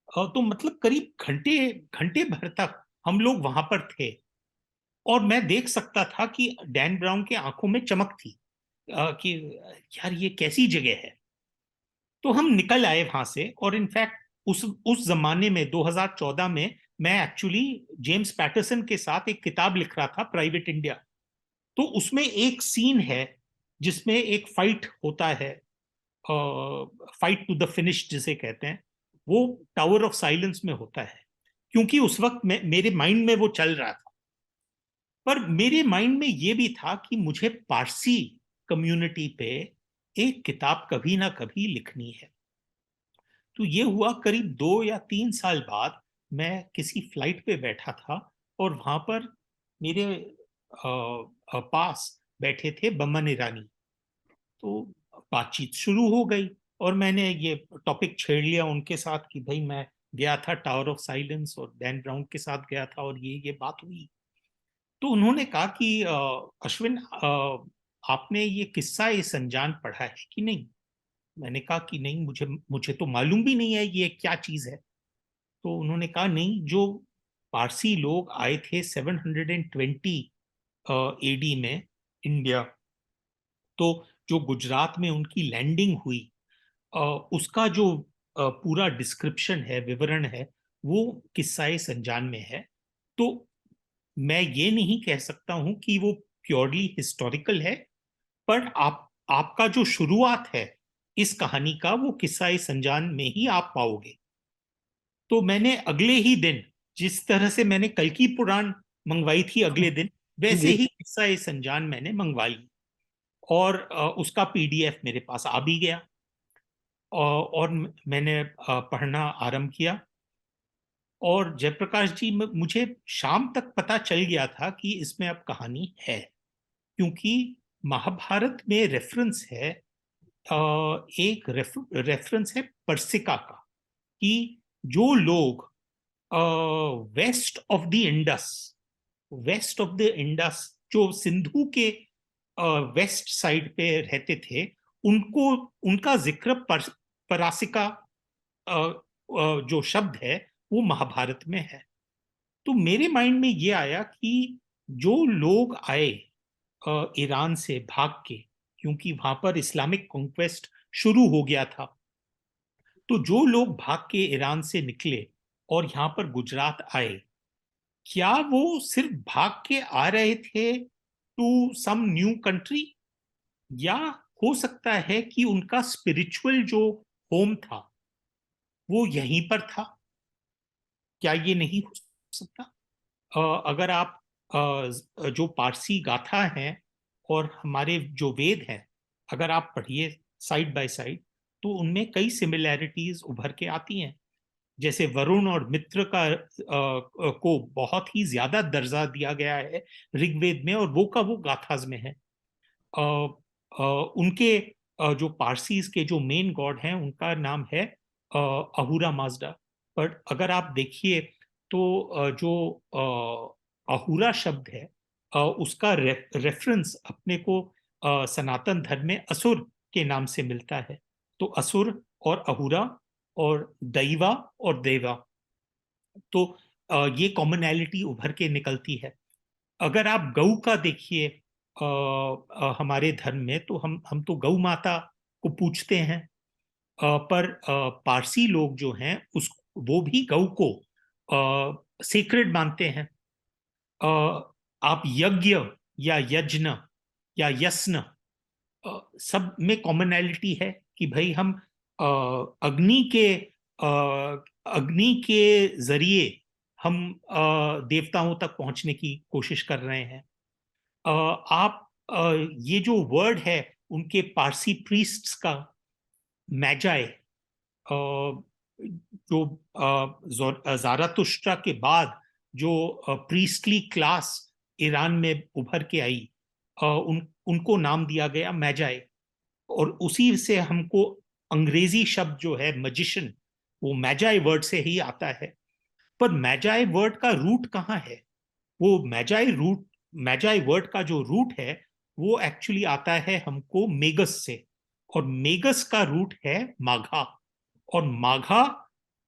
तो मतलब करीब घंटे घंटे भर तक हम लोग वहां पर थे और मैं देख सकता था कि डैन ब्राउन के आंखों में चमक थी कि यार ये कैसी जगह है। तो हम निकल आए वहां से। और इनफैक्ट उस जमाने में 2014 में मैं एक्चुअली जेम्स पैटरसन के साथ एक किताब लिख रहा था, प्राइवेट इंडिया। तो उसमें एक सीन है जिसमें एक फाइट होता है, फाइट टू द फिनिश जिसे कहते हैं, वो टावर ऑफ साइलेंस में होता है। क्योंकि उस वक्त मेरे माइंड में वो चल रहा था। पर मेरे माइंड में ये भी था कि मुझे पारसी कम्युनिटी पे एक किताब कभी ना कभी लिखनी है। तो ये हुआ करीब 2 या 3 साल बाद। मैं किसी फ्लाइट पे बैठा था और वहां पर मेरे पास बैठे थे बमन ईरानी। तो बातचीत शुरू हो गई और मैंने ये टॉपिक छेड़ लिया उनके साथ कि भाई मैं गया था टावर ऑफ साइलेंस और डैन ब्राउन के साथ गया था और ये बात हुई। तो उन्होंने कहा कि अश्विन, आपने ये किस्सा, ये संजान पढ़ा है कि नहीं? मैंने कहा कि नहीं, मुझे मुझे तो मालूम भी नहीं है ये क्या चीज है। तो उन्होंने कहा, नहीं, जो पारसी लोग आए थे 720 एडी में इंडिया, तो जो गुजरात में उनकी लैंडिंग हुई, उसका जो पूरा डिस्क्रिप्शन है, विवरण है, वो किस्सा संजान में है। तो मैं ये नहीं कह सकता हूं कि वो प्योरली हिस्टोरिकल है, पर आपका जो शुरुआत है इस कहानी का, वो किस्सा संजान में ही आप पाओगे। तो मैंने अगले ही दिन, जिस तरह से मैंने कल की पुराण मंगवाई थी अगले दिन, वैसे जी। ही किस्सा संजान मैंने मंगवा ली, और उसका पीडीएफ मेरे पास आ भी गया। और मैंने पढ़ना आरंभ किया। और जयप्रकाश जी, मुझे शाम तक पता चल गया था कि इसमें अब कहानी है, क्योंकि महाभारत में रेफरेंस है, एक रेफरेंस है पर्सिका का, कि जो लोग west of the Indus, west of the Indus, जो सिंधु के वेस्ट साइड पे रहते थे, उनको, उनका जिक्र परासिका जो शब्द है वो महाभारत में है। तो मेरे माइंड में ये आया कि जो लोग आए ईरान से भाग के, क्योंकि वहां पर इस्लामिक कॉन्क्वेस्ट शुरू हो गया था, तो जो लोग भाग के ईरान से निकले और यहाँ पर गुजरात आए, क्या वो सिर्फ भाग के आ रहे थे टू सम न्यू कंट्री, या हो सकता है कि उनका स्पिरिचुअल जो होम था वो यहीं पर था? क्या ये नहीं हो सकता? अगर आप जो पारसी गाथा हैं और हमारे जो वेद हैं, अगर आप पढ़िए साइड बाय साइड, तो उनमें कई सिमिलैरिटीज उभर के आती हैं। जैसे वरुण और मित्र का को बहुत ही ज्यादा दर्जा दिया गया है ऋग्वेद में, और वो का वो गाथाज में है। उनके जो पारसीज के जो मेन गॉड हैं, उनका नाम है अहूरा माजदा। पर अगर आप देखिए तो जो अहूरा शब्द है, उसका रेफरेंस अपने को सनातन धर्म में असुर के नाम से मिलता है। तो असुर और अहूरा और दैवा और देवा, तो ये कॉमनैलिटी उभर के निकलती है। अगर आप गौ का देखिए, हमारे धर्म में तो हम तो गौ माता को पूछते हैं, पर पारसी लोग जो हैं उस वो भी गौ को सीक्रेट मानते हैं। आप यज्ञ या यज्ञ या यस्न, सब में कॉमनैलिटी है कि भाई हम अग्नि के जरिए हम देवताओं तक पहुंचने की कोशिश कर रहे हैं। आप ये जो वर्ड है उनके पारसी प्रीस्ट्स का, मैजाए, जो जारातुस्ट्रा के बाद जो प्रीस्टली क्लास ईरान में उभर के आई, उनको नाम दिया गया मैजाए। और उसी से हमको अंग्रेजी शब्द जो है मजिशियन, वो मैजाए वर्ड से ही आता है। पर मैजाए वर्ड का रूट कहाँ है? वो मैजाए वर्ड का जो रूट है वो एक्चुअली आता है हमको मेगस से, और मेगस का रूट है माघा। और माघा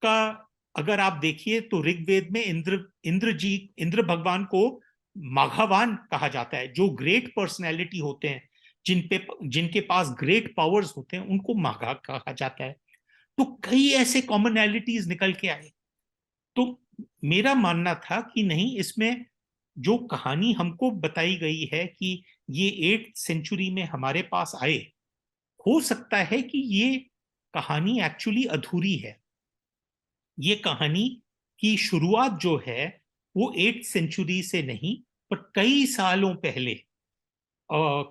का अगर आप देखिए तो ऋग्वेद में इंद्र भगवान को माघावान कहा जाता है। जो ग्रेट पर्सनैलिटी होते हैं, जिनके पास ग्रेट पावर्स होते हैं, उनको माघा कहा जाता है। तो कई ऐसे कॉमनैलिटीज निकल के आए। तो मेरा मानना था कि नहीं, इसमें जो कहानी हमको बताई गई है कि ये 8th सेंचुरी में हमारे पास आए, हो सकता है कि ये कहानी एक्चुअली अधूरी है। ये कहानी की शुरुआत जो है वो 8th सेंचुरी से नहीं, पर कई सालों पहले,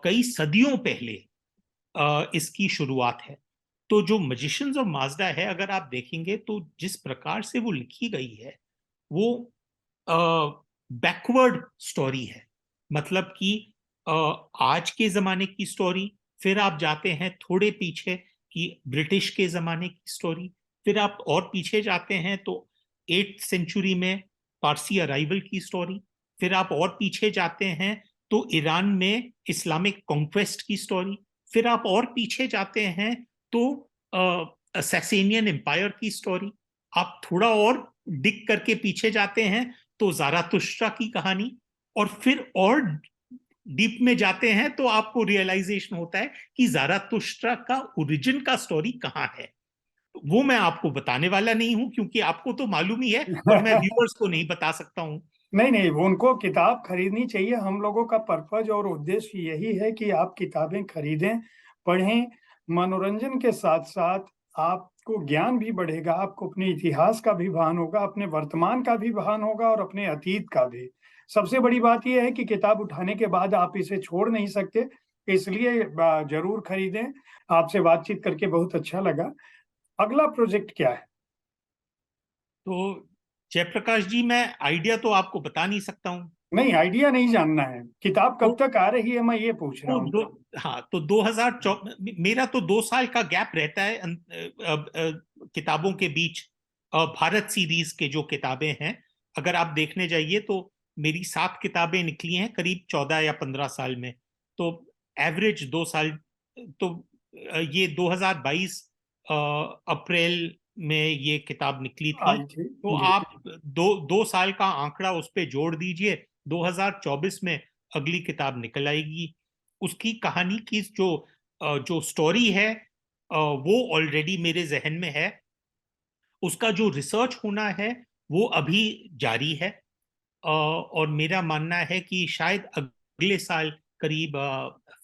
कई सदियों पहले इसकी शुरुआत है। तो जो मजिशियंस ऑफ माजदा है, अगर आप देखेंगे तो जिस प्रकार से वो लिखी गई है, वो बैकवर्ड स्टोरी है। मतलब कि आज के जमाने की स्टोरी, फिर आप जाते हैं थोड़े पीछे कि ब्रिटिश के जमाने की स्टोरी, फिर आप और पीछे जाते हैं तो 8th सेंचुरी में पारसी अराइवल की स्टोरी, फिर आप और पीछे जाते हैं तो ईरान में इस्लामिक कॉन्क्वेस्ट की स्टोरी, फिर आप और पीछे जाते हैं तो सैसेनियन एम्पायर की स्टोरी, आप थोड़ा और डिग करके पीछे जाते हैं तो जारातुस्ट्रा की कहानी, और फिर और डीप में जाते हैं तो आपको रियलाइजेशन होता है कि जारातुस्ट्रा का ओरिजिन का स्टोरी कहाँ है। वो मैं आपको बताने वाला नहीं हूं, क्योंकि आपको तो मालूम ही है, पर मैं व्यूअर्स को नहीं बता सकता हूं। नहीं नहीं, उनको किताब खरीदनी चाहिए। हम लोगों का पर्पज और उद्देश्य यही है कि आप किताबें खरीदें, पढ़ें। मनोरंजन के साथ साथ आपको ज्ञान भी बढ़ेगा, आपको अपने इतिहास का भी भान होगा, अपने वर्तमान का भी भान होगा और अपने अतीत का भी। सबसे बड़ी बात यह है कि किताब उठाने के बाद आप इसे छोड़ नहीं सकते, इसलिए जरूर खरीदें। आपसे बातचीत करके बहुत अच्छा लगा। अगला प्रोजेक्ट क्या है? तो जयप्रकाश जी, मैं आइडिया तो आपको बता नहीं सकता हूँ। नहीं, आइडिया नहीं जानना है, किताब तो कब तक आ रही है मैं ये पूछ रहा तो हूँ। दो हाँ, तो 2004 मेरा तो 2 साल का गैप रहता है किताबों के बीच। भारत सीरीज के जो किताबें हैं, अगर आप देखने जाइए तो मेरी 7 किताबें निकली हैं करीब 14 या 15 साल में। तो एवरेज 2 साल। तो ये 2022 अप्रैल में ये किताब निकली थी। आई थी। तो जी। आप दो दो साल का आंकड़ा उस पे जोड़ दीजिए। 2024 में अगली किताब निकल आएगी। उसकी कहानी की जो स्टोरी है, वो ऑलरेडी मेरे जहन में है। उसका जो रिसर्च होना है वो अभी जारी है। और मेरा मानना है कि शायद अगले साल करीब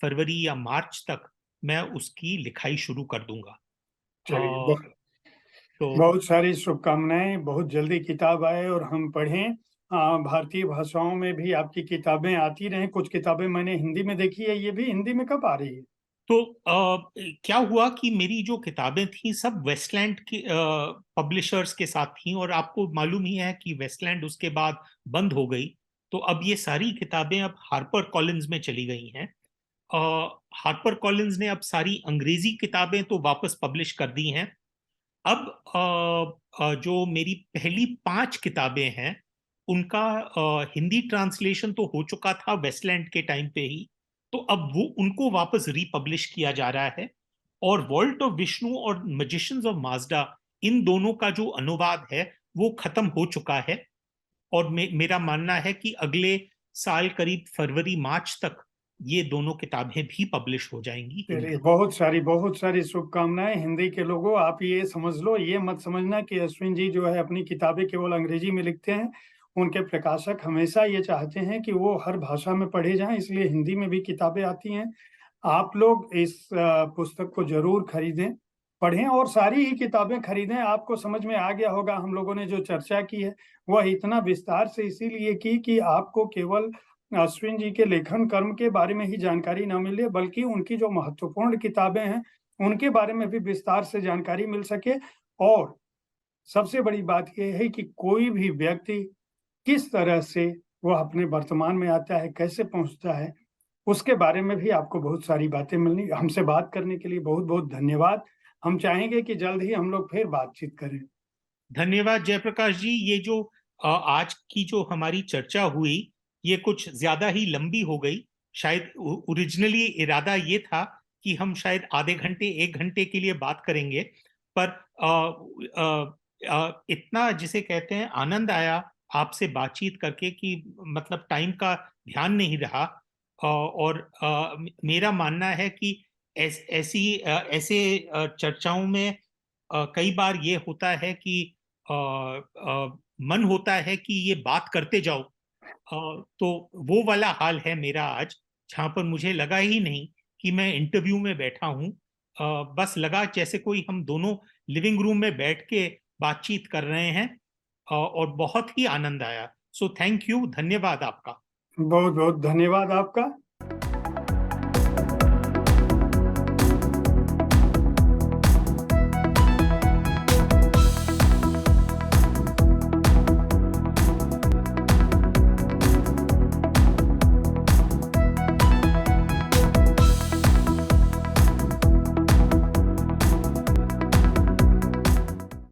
फरवरी या मार्च तक मैं उसकी लिखाई शुरू कर दूंगा। चलिए, अ, तो बहुत सारी शुभकामनाएं। बहुत जल्दी किताब आए और हम पढ़ें। भारतीय भाषाओं में भी आपकी किताबें आती रहें। कुछ किताबें मैंने हिंदी में देखी है, ये भी हिंदी में कब आ रही है? तो क्या हुआ कि मेरी जो किताबें थी सब वेस्टलैंड के पब्लिशर्स के साथ थी, और आपको मालूम ही है कि वेस्टलैंड उसके बाद बंद हो गई। तो अब ये सारी किताबें अब हार्पर कॉलिंस में चली गई हैं। हार्पर कॉलिंस ने अब सारी अंग्रेजी किताबें तो वापस पब्लिश कर दी हैं। अब जो मेरी पहली 5 किताबें हैं उनका हिंदी ट्रांसलेशन तो हो चुका था वेस्टलैंड के टाइम पे ही। तो अब वो उनको वापस रीपब्लिश किया जा रहा है। और वॉल्ट ऑफ विष्णु और मैजिशियंस ऑफ माजदा, इन दोनों का जो अनुवाद है वो खत्म हो चुका है। और मेरा मानना है कि अगले साल करीब फरवरी मार्च तक ये दोनों किताबें भी पब्लिश हो जाएंगी चलिए, हिंदी। बहुत सारी शुभकामनाएं हिंदी के लोगों। आप ये समझ लो, ये मत समझना कि अश्विन जी जो है अपनी किताबें केवल अंग्रेजी में लिखते हैं। उनके प्रकाशक हमेशा ये चाहते हैं कि वो हर भाषा में पढ़े जाएं, इसलिए हिंदी में भी किताबें आती हैं। आप लोग इस पुस्तक को जरूर खरीदें, पढ़ें और सारी ही किताबें खरीदें। आपको समझ में आ गया होगा, हम लोगों ने जो चर्चा की है वह इतना विस्तार से इसीलिए की कि आपको केवल अश्विन जी के लेखन कर्म के बारे में ही जानकारी न मिले, बल्कि उनकी जो महत्वपूर्ण किताबें हैं उनके बारे में भी विस्तार से जानकारी मिल सके। और सबसे बड़ी बात यह है कि कोई भी व्यक्ति किस तरह से वह अपने वर्तमान में आता है, कैसे पहुंचता है, उसके बारे में भी आपको बहुत सारी बातें मिलनी। हमसे बात करने के लिए बहुत बहुत धन्यवाद। हम चाहेंगे कि जल्द ही हम लोग फिर बातचीत करें। धन्यवाद जयप्रकाश जी। ये जो आज की जो हमारी चर्चा हुई, ये कुछ ज्यादा ही लंबी हो गई। शायद ओरिजिनली इरादा ये था कि हम शायद आधे घंटे 1 घंटे के लिए बात करेंगे। पर इतना जिसे कहते हैं आनंद आया आपसे बातचीत करके कि मतलब टाइम का ध्यान नहीं रहा। और मेरा मानना है कि ऐसे चर्चाओं में कई बार ये होता है कि मन होता है कि ये बात करते जाओ। तो वो वाला हाल है मेरा आज, जहां पर मुझे लगा ही नहीं कि मैं इंटरव्यू में बैठा हूं। बस लगा जैसे कोई हम दोनों लिविंग रूम में बैठ के बातचीत कर रहे हैं। और बहुत ही आनंद आया। सो थैंक यू, धन्यवाद आपका। बहुत बहुत धन्यवाद आपका।